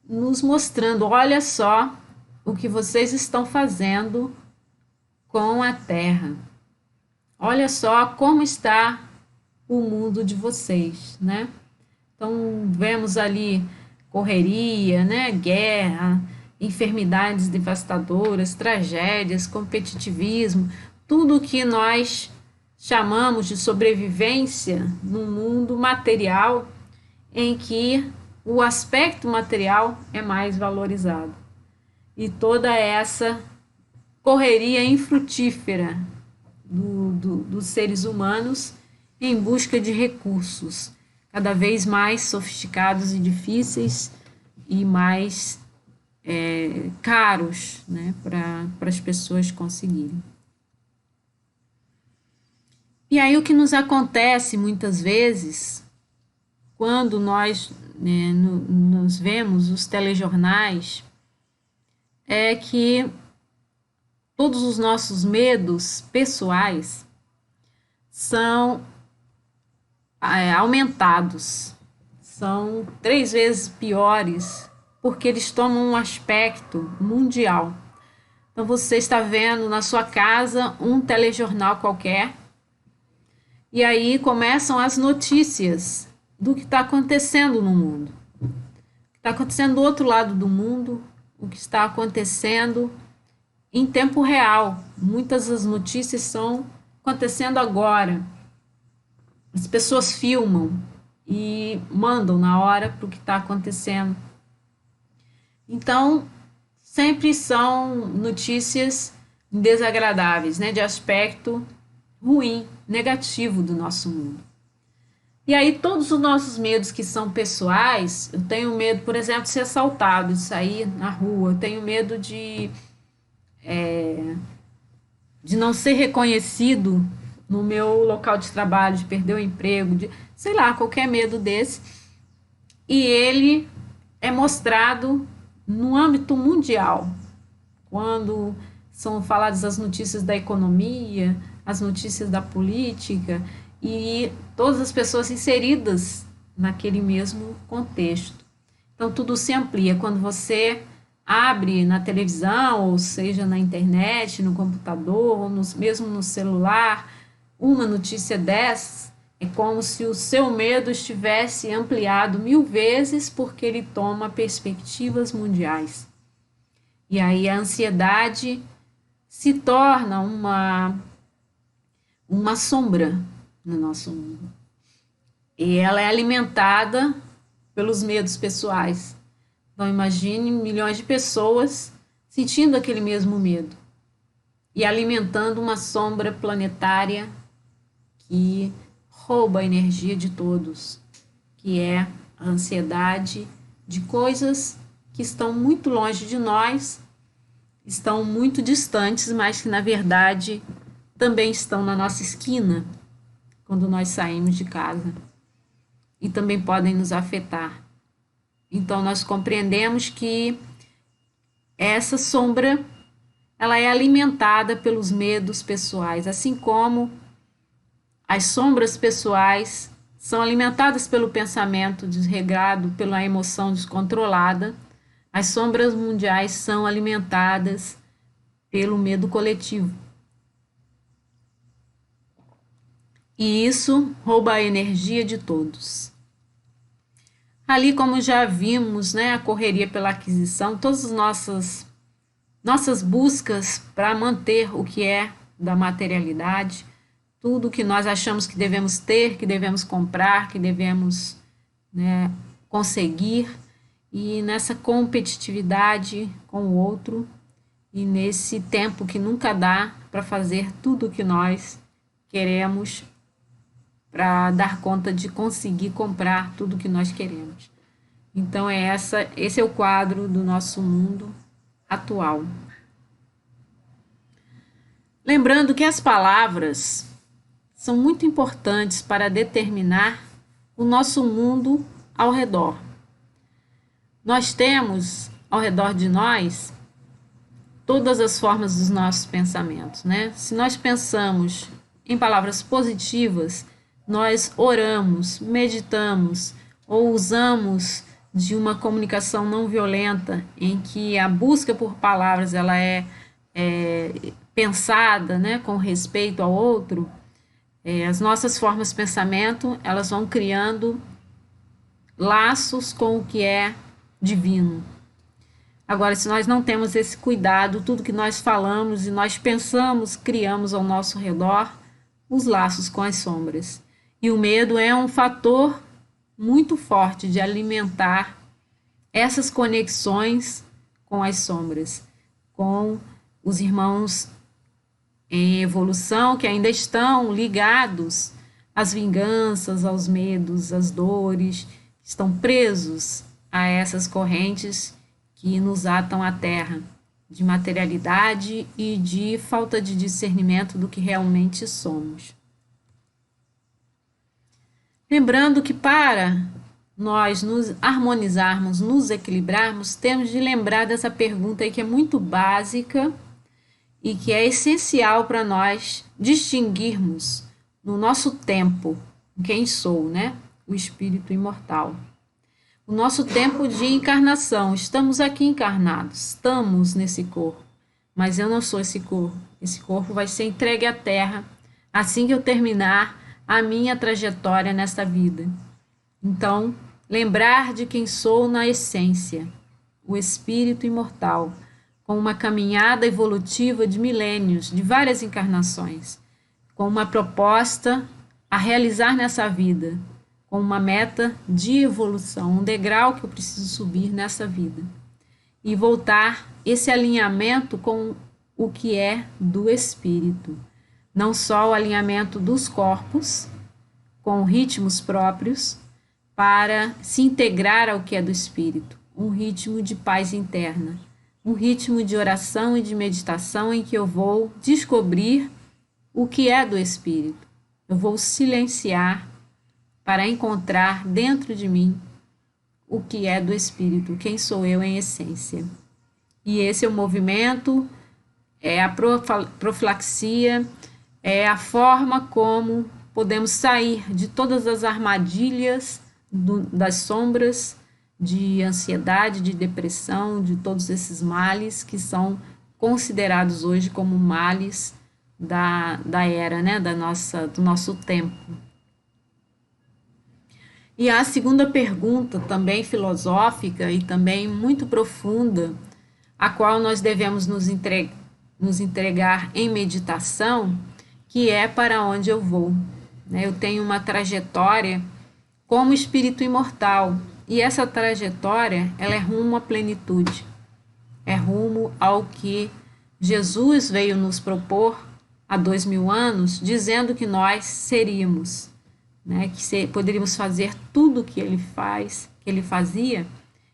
nos mostrando, olha só o que vocês estão fazendo com a Terra. Olha só como está o mundo de vocês, né? Então, vemos ali correria, né? Guerra, enfermidades devastadoras, tragédias, competitivismo, tudo que nós chamamos de sobrevivência no mundo material, em que o aspecto material é mais valorizado. E toda essa correria infrutífera dos seres humanos em busca de recursos cada vez mais sofisticados e difíceis e mais caros, né, para as pessoas conseguirem. E aí o que nos acontece muitas vezes, quando nós nos vemos os telejornais, é que todos os nossos medos pessoais são aumentados, são 3 vezes piores, porque eles tomam um aspecto mundial. Então você está vendo na sua casa um telejornal qualquer, e aí começam as notícias do que está acontecendo no mundo. O que está acontecendo do outro lado do mundo, o que está acontecendo em tempo real. Muitas das notícias estão acontecendo agora. As pessoas filmam e mandam na hora para o que está acontecendo. Então, sempre são notícias desagradáveis, né, de aspecto ruim, negativo do nosso mundo. E aí todos os nossos medos que são pessoais, eu tenho medo, por exemplo, de ser assaltado, de sair na rua, eu tenho medo de não ser reconhecido no meu local de trabalho, de perder o emprego, de, sei lá, qualquer medo desse. E ele é mostrado no âmbito mundial, quando são faladas as notícias da economia, as notícias da política, e todas as pessoas inseridas naquele mesmo contexto. Então, tudo se amplia. Quando você abre na televisão, ou seja, na internet, no computador, ou mesmo no celular, uma notícia dessas, é como se o seu medo estivesse ampliado 1000 vezes, porque ele toma perspectivas mundiais. E aí a ansiedade se torna uma sombra no nosso mundo. E ela é alimentada pelos medos pessoais. Então imagine milhões de pessoas sentindo aquele mesmo medo e alimentando uma sombra planetária que rouba a energia de todos, que é a ansiedade de coisas que estão muito longe de nós, estão muito distantes, mas que na verdade também estão na nossa esquina quando nós saímos de casa e também podem nos afetar. Então nós compreendemos que essa sombra ela é alimentada pelos medos pessoais, assim como as sombras pessoais são alimentadas pelo pensamento desregrado, pela emoção descontrolada. As sombras mundiais são alimentadas pelo medo coletivo. E isso rouba a energia de todos. Ali, como já vimos, né, a correria pela aquisição, todas as nossas buscas para manter o que é da materialidade, tudo que nós achamos que devemos ter, que devemos comprar, que devemos, né, conseguir, e nessa competitividade com o outro, e nesse tempo que nunca dá para fazer tudo o que nós queremos, para dar conta de conseguir comprar tudo o que nós queremos. Então esse é o quadro do nosso mundo atual. Lembrando que as palavras são muito importantes para determinar o nosso mundo ao redor. Nós temos ao redor de nós todas as formas dos nossos pensamentos, né? Se nós pensamos em palavras positivas, nós oramos, meditamos ou usamos de uma comunicação não violenta em que a busca por palavras ela é pensada, né, com respeito ao outro, as nossas formas de pensamento elas vão criando laços com o que é divino. Agora, se nós não temos esse cuidado, tudo que nós falamos e nós pensamos, criamos ao nosso redor os laços com as sombras. E o medo é um fator muito forte de alimentar essas conexões com as sombras, com os irmãos em evolução que ainda estão ligados às vinganças, aos medos, às dores, estão presos a essas correntes que nos atam à terra, de materialidade e de falta de discernimento do que realmente somos. Lembrando que para nós nos harmonizarmos, nos equilibrarmos, temos de lembrar dessa pergunta aí que é muito básica e que é essencial para nós distinguirmos no nosso tempo quem sou, né? O espírito imortal. O nosso tempo de encarnação, estamos aqui encarnados, estamos nesse corpo, mas eu não sou esse corpo. Esse corpo vai ser entregue à terra assim que eu terminar a minha trajetória nesta vida. Então, lembrar de quem sou na essência, o espírito imortal, com uma caminhada evolutiva de milênios, de várias encarnações, com uma proposta a realizar nessa vida, com uma meta de evolução, um degrau que eu preciso subir nessa vida. E voltar esse alinhamento com o que é do espírito. Não só o alinhamento dos corpos, com ritmos próprios, para se integrar ao que é do espírito. Um ritmo de paz interna. Um ritmo de oração e de meditação em que eu vou descobrir o que é do espírito. Eu vou silenciar para encontrar dentro de mim o que é do espírito, quem sou eu em essência. E esse é o movimento, é a profilaxia, é a forma como podemos sair de todas as armadilhas das sombras, de ansiedade, de depressão, de todos esses males que são considerados hoje como males da era, né, do nosso tempo. E a segunda pergunta, também filosófica e também muito profunda, a qual nós devemos nos entregar em meditação, que é para onde eu vou. Eu tenho uma trajetória como espírito imortal, e essa trajetória ela é rumo à plenitude, é rumo ao que Jesus veio nos propor há 2000 anos, dizendo que nós seríamos, que poderíamos fazer tudo o que ele fazia,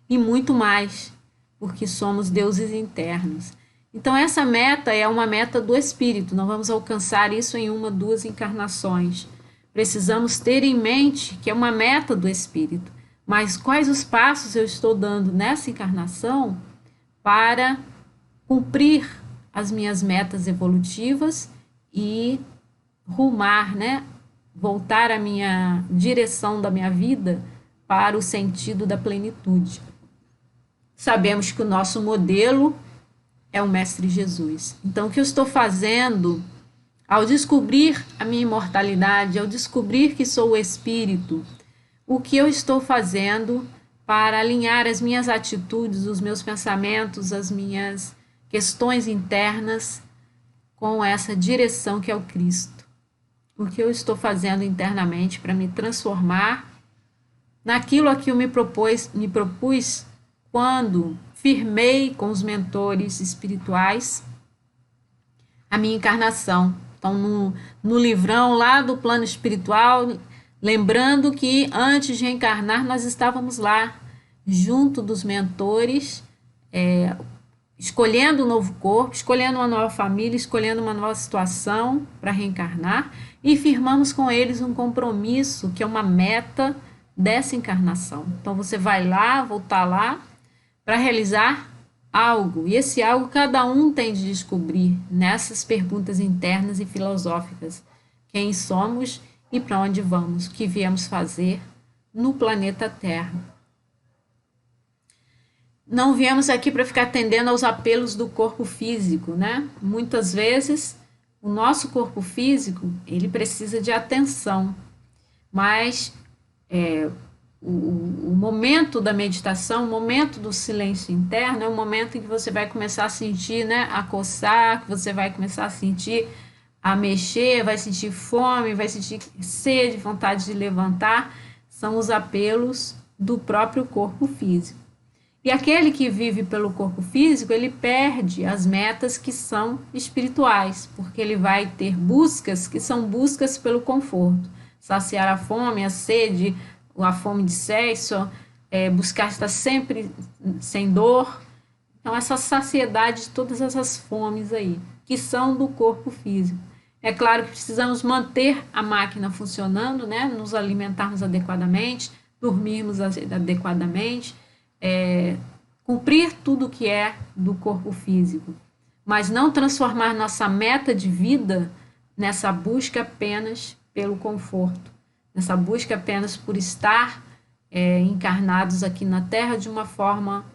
e muito mais, porque somos deuses internos. Então essa meta é uma meta do espírito, não vamos alcançar isso em 1, 2 encarnações. Precisamos ter em mente que é uma meta do espírito, mas quais os passos eu estou dando nessa encarnação para cumprir as minhas metas evolutivas e rumar, voltar a minha direção da minha vida para o sentido da plenitude. Sabemos que o nosso modelo é o Mestre Jesus. Então, o que eu estou fazendo ao descobrir a minha imortalidade, ao descobrir que sou o Espírito, o que eu estou fazendo para alinhar as minhas atitudes, os meus pensamentos, as minhas questões internas com essa direção que é o Cristo? O que eu estou fazendo internamente para me transformar naquilo a que eu me propus quando firmei com os mentores espirituais a minha encarnação. Então, no livrão lá do plano espiritual, lembrando que antes de reencarnar nós estávamos lá, junto dos mentores, escolhendo um novo corpo, escolhendo uma nova família, escolhendo uma nova situação para reencarnar, e firmamos com eles um compromisso que é uma meta dessa encarnação. Então você vai lá, voltar lá para realizar algo, e esse algo cada um tem de descobrir nessas perguntas internas e filosóficas: quem somos e para onde vamos, o que viemos fazer no planeta Terra. Não viemos aqui para ficar atendendo aos apelos do corpo físico, Muitas vezes o nosso corpo físico ele precisa de atenção, mas o momento da meditação, o momento do silêncio interno é o momento em que você vai começar a sentir, a coçar, que você vai começar a sentir, a mexer, vai sentir fome, vai sentir sede, vontade de levantar. São os apelos do próprio corpo físico. E aquele que vive pelo corpo físico, ele perde as metas que são espirituais, porque ele vai ter buscas que são buscas pelo conforto. Saciar a fome, a sede, a fome de sexo, buscar estar sempre sem dor, Então, essa saciedade de todas essas fomes aí, que são do corpo físico. É claro que precisamos manter a máquina funcionando, né? Nos alimentarmos adequadamente, dormirmos adequadamente, cumprir tudo que é do corpo físico, mas não transformar nossa meta de vida nessa busca apenas pelo conforto, nessa busca apenas por estar encarnados aqui na Terra de uma forma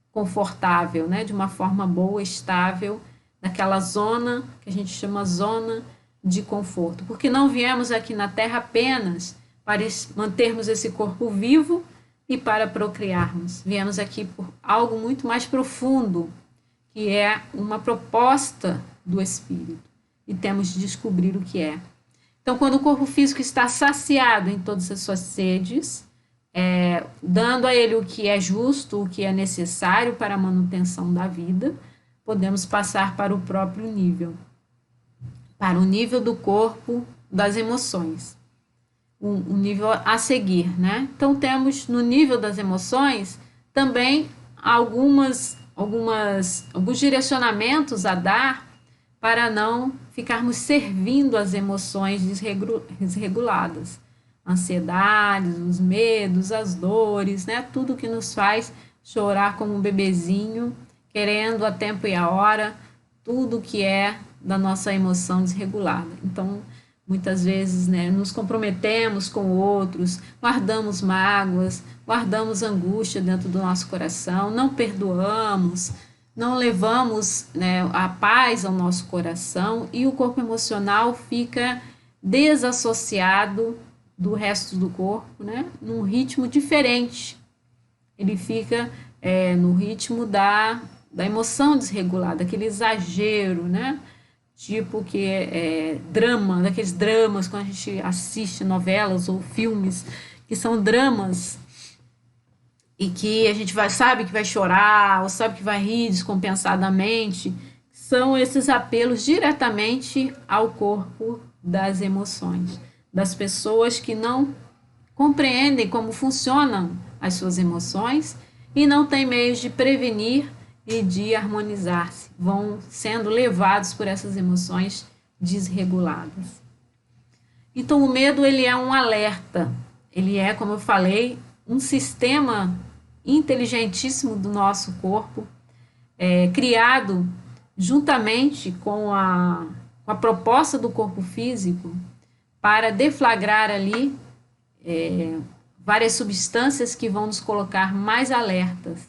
confortável, né? De uma forma boa, estável, naquela zona que a gente chama zona de conforto, porque não viemos aqui na Terra apenas para mantermos esse corpo vivo e para procriarmos. Viemos aqui por algo muito mais profundo, que é uma proposta do Espírito, e temos de descobrir o que é. Então, quando o corpo físico está saciado em todas as suas sedes, dando a ele o que é justo, o que é necessário para a manutenção da vida, podemos passar para o próprio nível, para o nível do corpo das emoções, um nível a seguir, né? Então, temos no nível das emoções também alguns direcionamentos a dar para não ficarmos servindo as emoções desreguladas. Ansiedades, os medos, as dores, né? Tudo que nos faz chorar como um bebezinho, querendo a tempo e a hora, tudo que é da nossa emoção desregulada. Então, muitas vezes, né, nos comprometemos com outros, guardamos mágoas, guardamos angústia dentro do nosso coração, não perdoamos, não levamos, né, a paz ao nosso coração, e o corpo emocional fica desassociado do resto do corpo, né, num ritmo diferente. Ele fica no ritmo da emoção desregulada, aquele exagero, né? Tipo que drama, daqueles dramas, quando a gente assiste novelas ou filmes, que são dramas, e que a gente sabe que vai chorar, ou sabe que vai rir descompensadamente, são esses apelos diretamente ao corpo das emoções, das pessoas que não compreendem como funcionam as suas emoções e não têm meios de prevenir e de harmonizar-se, vão sendo levados por essas emoções desreguladas. Então, o medo, ele é um alerta, ele é, como eu falei, um sistema inteligentíssimo do nosso corpo, criado juntamente com a proposta do corpo físico para deflagrar ali várias substâncias que vão nos colocar mais alertas,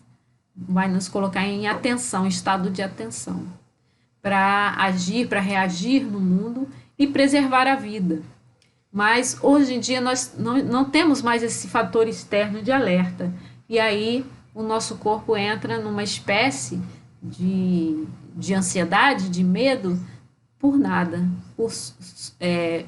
vai nos colocar em atenção, em estado de atenção, para agir, para reagir no mundo e preservar a vida. Mas hoje em dia nós não temos mais esse fator externo de alerta, e aí o nosso corpo entra numa espécie de ansiedade, de medo, por nada, por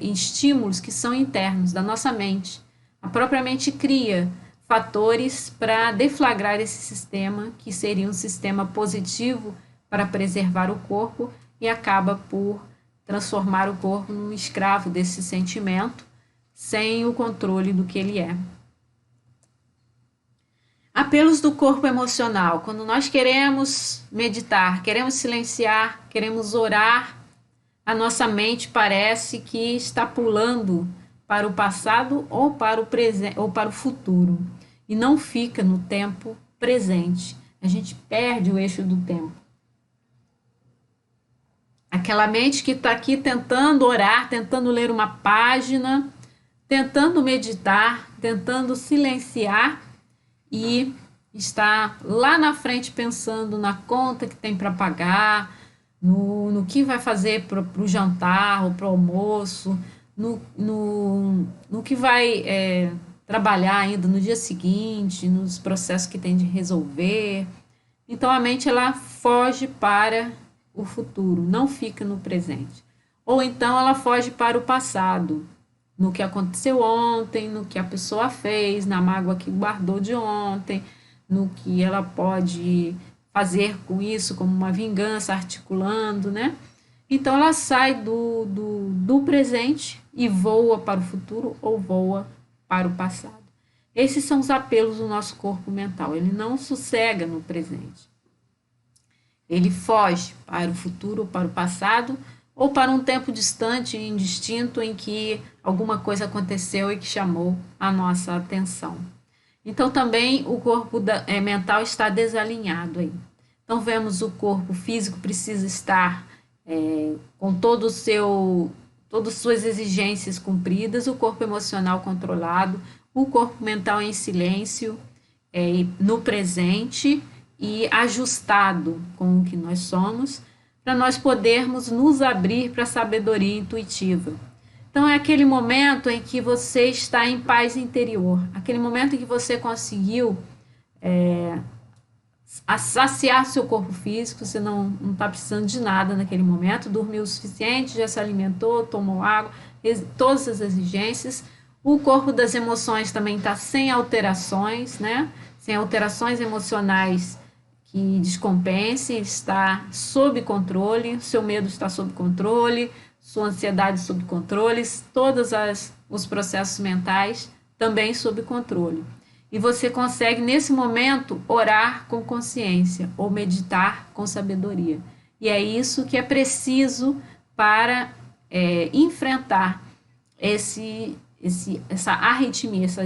estímulos que são internos da nossa mente. A própria mente cria fatores para deflagrar esse sistema, que seria um sistema positivo para preservar o corpo, e acaba por transformar o corpo num escravo desse sentimento, sem o controle do que ele é. Apelos do corpo emocional. Quando nós queremos meditar, queremos silenciar, queremos orar, a nossa mente parece que está pulando para o passado ou para o presente ou para o futuro, e não fica no tempo presente. A gente perde o eixo do tempo. Aquela mente que está aqui tentando orar, tentando ler uma página, tentando meditar, tentando silenciar, e está lá na frente pensando na conta que tem para pagar, no que vai fazer para o jantar ou para o almoço, no que vai trabalhar ainda no dia seguinte, nos processos que tem de resolver. Então, a mente, ela foge para o futuro, não fica no presente. Ou então ela foge para o passado, no que aconteceu ontem, no que a pessoa fez, na mágoa que guardou de ontem, no que ela pode fazer com isso, como uma vingança, articulando, né? Então ela sai do presente e voa para o futuro ou voa para o passado. Esses são os apelos do nosso corpo mental, ele não sossega no presente. Ele foge para o futuro, para o passado, ou para um tempo distante e indistinto em que alguma coisa aconteceu e que chamou a nossa atenção. Então, também o corpo mental está desalinhado aí. Então, vemos o corpo físico precisa estar com todas as suas exigências cumpridas, o corpo emocional controlado, o corpo mental em silêncio, no presente e ajustado com o que nós somos, para nós podermos nos abrir para a sabedoria intuitiva. Então, é aquele momento em que você está em paz interior, aquele momento em que você conseguiu saciar seu corpo físico, você não está precisando de nada naquele momento, dormiu o suficiente, já se alimentou, tomou água, todas as exigências. O corpo das emoções também está sem alterações, né? Sem alterações emocionais que descompensem, está sob controle, seu medo está sob controle, sua ansiedade sob controle, todos os processos mentais também sob controle. E você consegue, nesse momento, orar com consciência ou meditar com sabedoria. E é isso que é preciso para enfrentar essa arritmia, essa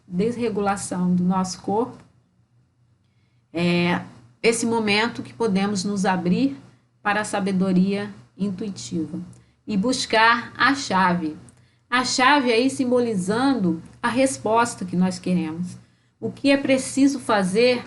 desregulação do nosso corpo. Esse momento que podemos nos abrir para a sabedoria intuitiva e buscar a chave. A chave aí simbolizando a resposta que nós queremos. O que é preciso fazer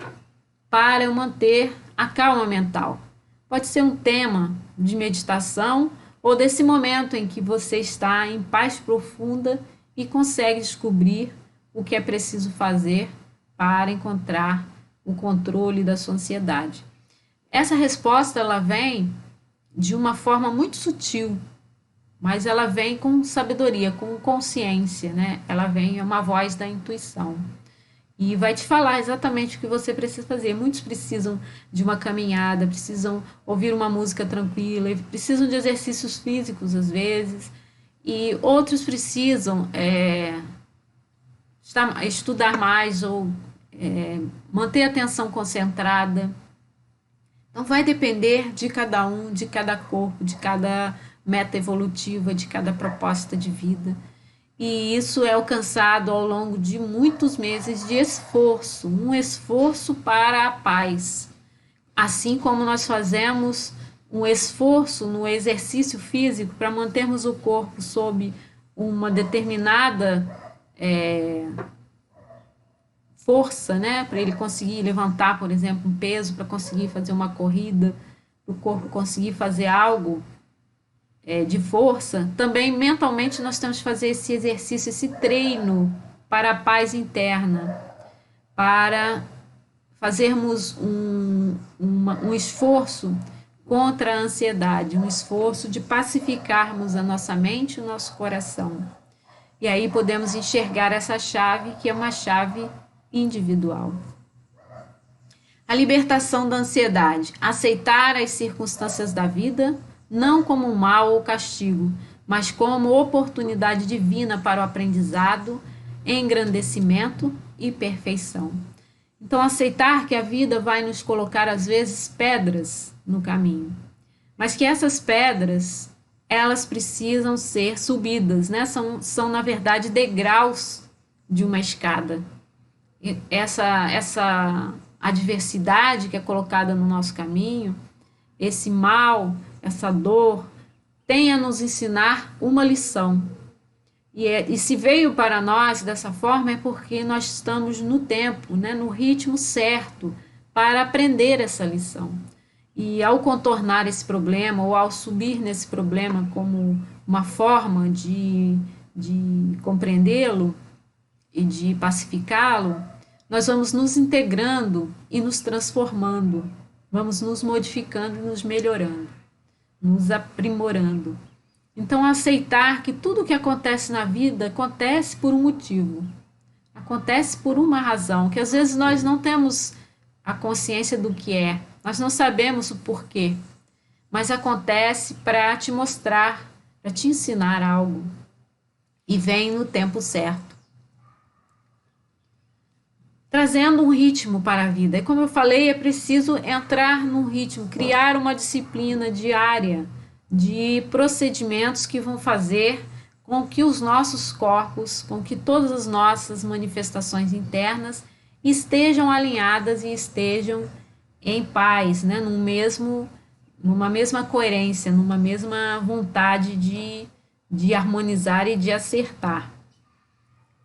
para eu manter a calma mental? Pode ser um tema de meditação ou desse momento em que você está em paz profunda e consegue descobrir o que é preciso fazer para encontrar o controle da sua ansiedade. Essa resposta ela vem de uma forma muito sutil, mas ela vem com sabedoria, com consciência, né? Ela vem, é uma voz da intuição. E vai te falar exatamente o que você precisa fazer. Muitos precisam de uma caminhada, precisam ouvir uma música tranquila, precisam de exercícios físicos às vezes, e outros precisam estudar mais ou manter a atenção concentrada. Então vai depender de cada um, de cada corpo, de cada meta evolutiva, de cada proposta de vida. E isso é alcançado ao longo de muitos meses de esforço, um esforço para a paz. Assim como nós fazemos um esforço no exercício físico para mantermos o corpo sob uma determinada força, né? Para ele conseguir levantar, por exemplo, um peso, para conseguir fazer uma corrida, para o corpo conseguir fazer algo de força, também mentalmente nós temos que fazer esse exercício, esse treino para a paz interna, para fazermos um esforço contra a ansiedade, um esforço de pacificarmos a nossa mente e o nosso coração. E aí podemos enxergar essa chave, que é uma chave individual. A libertação da ansiedade, aceitar as circunstâncias da vida, não como um mal ou castigo, mas como oportunidade divina para o aprendizado, engrandecimento e perfeição. Então, aceitar que a vida vai nos colocar, às vezes, pedras no caminho, mas que essas pedras, elas precisam ser subidas, né? São na verdade, degraus de uma escada. Essa adversidade que é colocada no nosso caminho, esse mal, essa dor, tem a nos ensinar uma lição. E se veio para nós dessa forma é porque nós estamos no tempo, né, no ritmo certo para aprender essa lição. E ao contornar esse problema ou ao subir nesse problema como uma forma de compreendê-lo e de pacificá-lo, nós vamos nos integrando e nos transformando, vamos nos modificando e nos melhorando, nos aprimorando. Então, aceitar que tudo o que acontece na vida acontece por um motivo, acontece por uma razão, que às vezes nós não temos a consciência do que é, nós não sabemos o porquê, mas acontece para te mostrar, para te ensinar algo, e vem no tempo certo. trazendo um ritmo para a vida. E como eu falei, é preciso entrar num ritmo, criar uma disciplina diária de procedimentos que vão fazer com que os nossos corpos, com que todas as nossas manifestações internas estejam alinhadas e estejam em paz, né? Numa mesma coerência, numa mesma vontade de harmonizar e de acertar.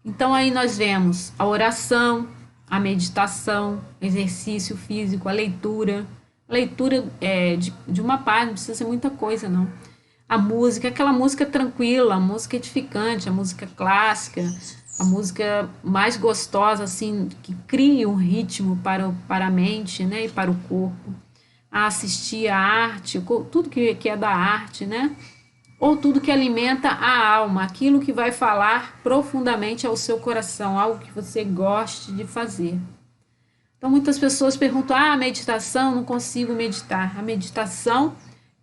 Então aí nós vemos a oração, a meditação, exercício físico, a leitura. Leitura de uma página, não precisa ser muita coisa, não. A música, aquela música tranquila, a música edificante, a música clássica, a música mais gostosa, assim, que cria um ritmo para a mente, né, e para o corpo. A assistir a arte, tudo que é da arte, né? Ou tudo que alimenta a alma, aquilo que vai falar profundamente ao seu coração, algo que você goste de fazer. Então, muitas pessoas perguntam, a meditação, não consigo meditar. A meditação,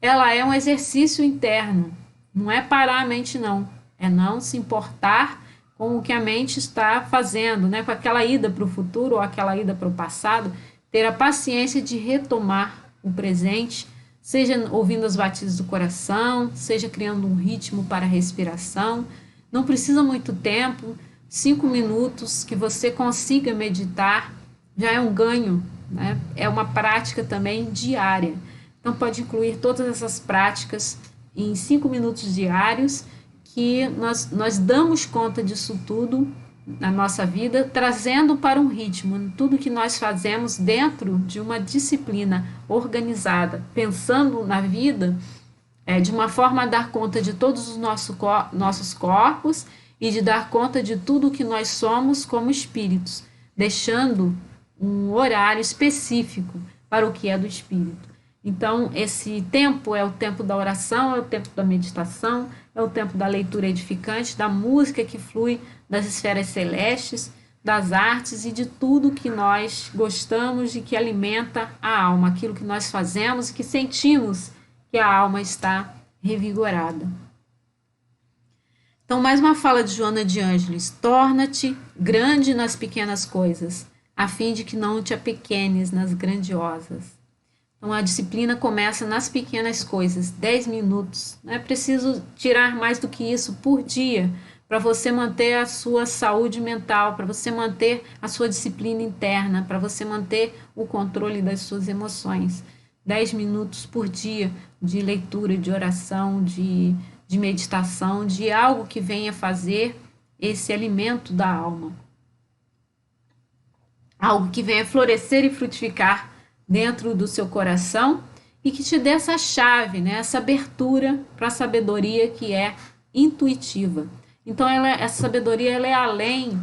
ela é um exercício interno, não é parar a mente, não. É não se importar com o que a mente está fazendo, né? Com aquela ida para o futuro ou aquela ida para o passado, ter a paciência de retomar o presente, seja ouvindo as batidas do coração, seja criando um ritmo para a respiração. Não precisa muito tempo, 5 minutos que você consiga meditar, já é um ganho, né? É uma prática também diária. Então pode incluir todas essas práticas em 5 minutos diários, que nós damos conta disso tudo na nossa vida, trazendo para um ritmo, tudo que nós fazemos dentro de uma disciplina organizada, pensando na vida de uma forma a dar conta de todos os nossos corpos e de dar conta de tudo que nós somos como espíritos, deixando um horário específico para o que é do espírito. Então, esse tempo é o tempo da oração, é o tempo da meditação, é o tempo da leitura edificante, da música que flui das esferas celestes, das artes e de tudo que nós gostamos e que alimenta a alma, aquilo que nós fazemos e que sentimos que a alma está revigorada. Então, mais uma fala de Joana de Ângeles: torna-te grande nas pequenas coisas, a fim de que não te apequenes nas grandiosas. Então, a disciplina começa nas pequenas coisas, 10 minutos. Não é preciso tirar mais do que isso por dia, para você manter a sua saúde mental, para você manter a sua disciplina interna, para você manter o controle das suas emoções. 10 minutos por dia de leitura, de oração, de meditação, de algo que venha fazer esse alimento da alma. Algo que venha florescer e frutificar dentro do seu coração e que te dê essa chave, né, essa abertura para a sabedoria que é intuitiva. Então, essa sabedoria ela é além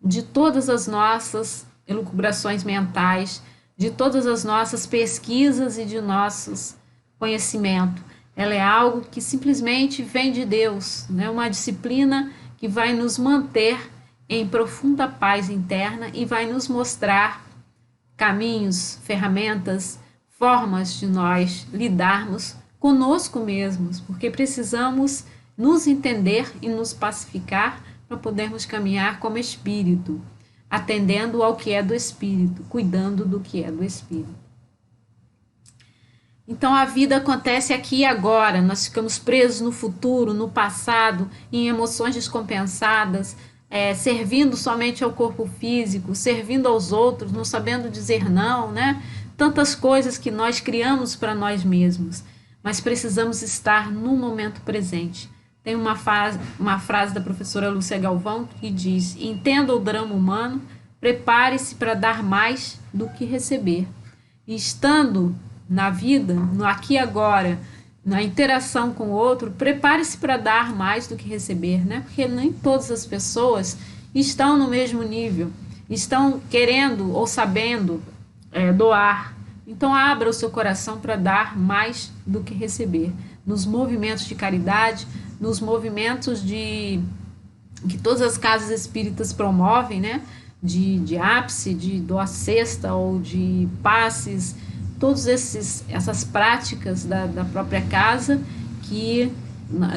de todas as nossas elucubrações mentais, de todas as nossas pesquisas e de nossos conhecimento. Ela é algo que simplesmente vem de Deus, né, uma disciplina que vai nos manter em profunda paz interna e vai nos mostrar caminhos, ferramentas, formas de nós lidarmos conosco mesmos, porque precisamos nos entender e nos pacificar para podermos caminhar como espírito, atendendo ao que é do espírito, cuidando do que é do espírito. Então a vida acontece aqui e agora, nós ficamos presos no futuro, no passado, em emoções descompensadas, servindo somente ao corpo físico, servindo aos outros, não sabendo dizer não, né? Tantas coisas que nós criamos para nós mesmos, mas precisamos estar no momento presente. Tem uma frase da professora Lúcia Galvão que diz: entenda o drama humano, prepare-se para dar mais do que receber. E estando na vida, no aqui e agora, na interação com o outro, prepare-se para dar mais do que receber, né? Porque nem todas as pessoas estão no mesmo nível, estão querendo ou sabendo doar. Então, abra o seu coração para dar mais do que receber. Nos movimentos de caridade, nos movimentos que todas as casas espíritas promovem, né? De ápice, de doa cesta ou de passes, todas essas práticas da própria casa que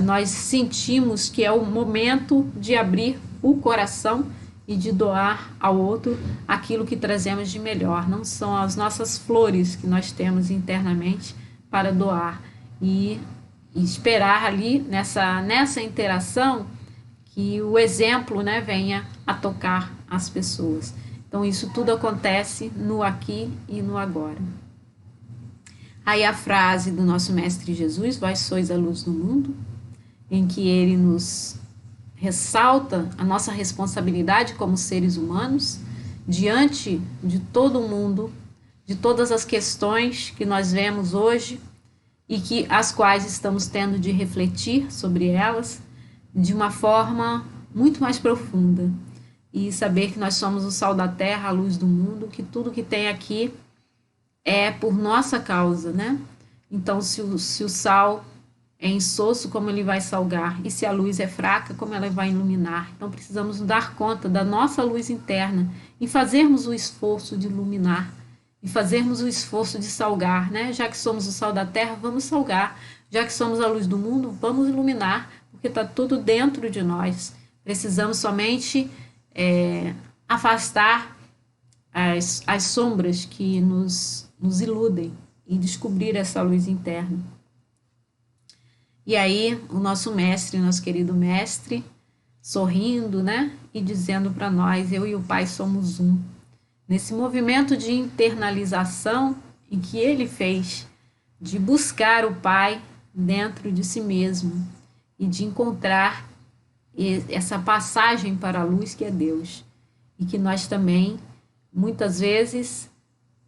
nós sentimos que é o momento de abrir o coração e de doar ao outro aquilo que trazemos de melhor. Não são as nossas flores que nós temos internamente para doar. E esperar ali nessa interação que o exemplo, né, venha a tocar as pessoas. Então isso tudo acontece no aqui e no agora. Aí a frase do nosso Mestre Jesus, vós sois a luz do mundo, em que ele nos ressalta a nossa responsabilidade como seres humanos diante de todo o mundo, de todas as questões que nós vemos hoje e que as quais estamos tendo de refletir sobre elas de uma forma muito mais profunda e saber que nós somos o sal da terra, a luz do mundo, que tudo que tem aqui é por nossa causa, né? Então, se o sal é insosso, como ele vai salgar? E se a luz é fraca, como ela vai iluminar? Então, precisamos dar conta da nossa luz interna e fazermos o esforço de iluminar e fazermos o esforço de salgar, né? Já que somos o sal da terra, vamos salgar. Já que somos a luz do mundo, vamos iluminar, porque está tudo dentro de nós. Precisamos somente afastar as sombras que nos iludem e descobrir essa luz interna. E aí, o nosso mestre, nosso querido mestre, sorrindo, né? E dizendo para nós, eu e o Pai somos um. Nesse movimento de internalização em que ele fez, de buscar o Pai dentro de si mesmo e de encontrar essa passagem para a luz que é Deus. E que nós também, muitas vezes,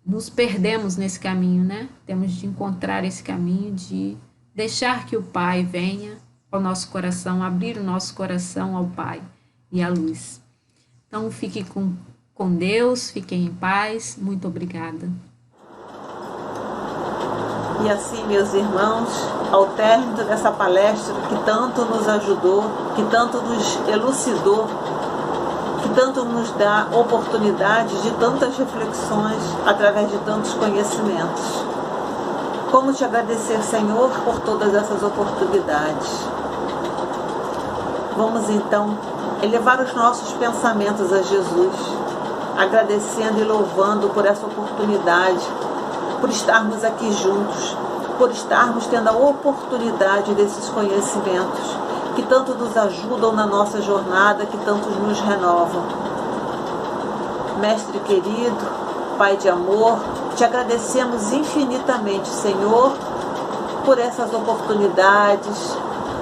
nos perdemos nesse caminho, né? Temos de encontrar esse caminho de deixar que o Pai venha ao nosso coração, abrir o nosso coração ao Pai e à luz. Então, fique com Deus, fiquem em paz. Muito obrigada. E assim, meus irmãos, ao término dessa palestra que tanto nos ajudou, que tanto nos elucidou, que tanto nos dá oportunidade de tantas reflexões através de tantos conhecimentos. Como te agradecer, Senhor, por todas essas oportunidades. Vamos então elevar os nossos pensamentos a Jesus, agradecendo e louvando por essa oportunidade, por estarmos aqui juntos, por estarmos tendo a oportunidade desses conhecimentos que tanto nos ajudam na nossa jornada, que tanto nos renovam. Mestre querido, Pai de amor, te agradecemos infinitamente, Senhor, por essas oportunidades,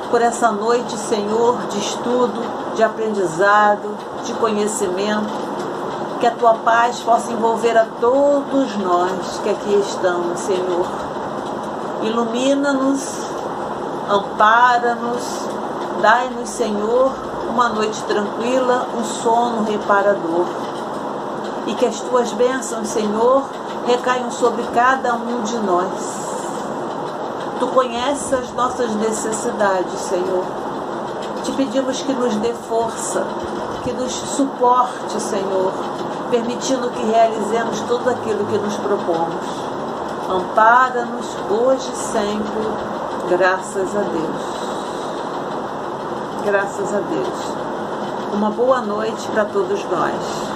por essa noite, Senhor, de estudo, de aprendizado, de conhecimento. Que a tua paz possa envolver a todos nós que aqui estamos, Senhor. Ilumina-nos, ampara-nos, dai-nos, Senhor, uma noite tranquila, um sono reparador. E que as tuas bênçãos, Senhor, recaiam sobre cada um de nós. Tu conheces as nossas necessidades, Senhor. Te pedimos que nos dê força, que nos suporte, Senhor, permitindo que realizemos tudo aquilo que nos propomos. Ampara-nos hoje e sempre, graças a Deus. Graças a Deus. Uma boa noite para todos nós.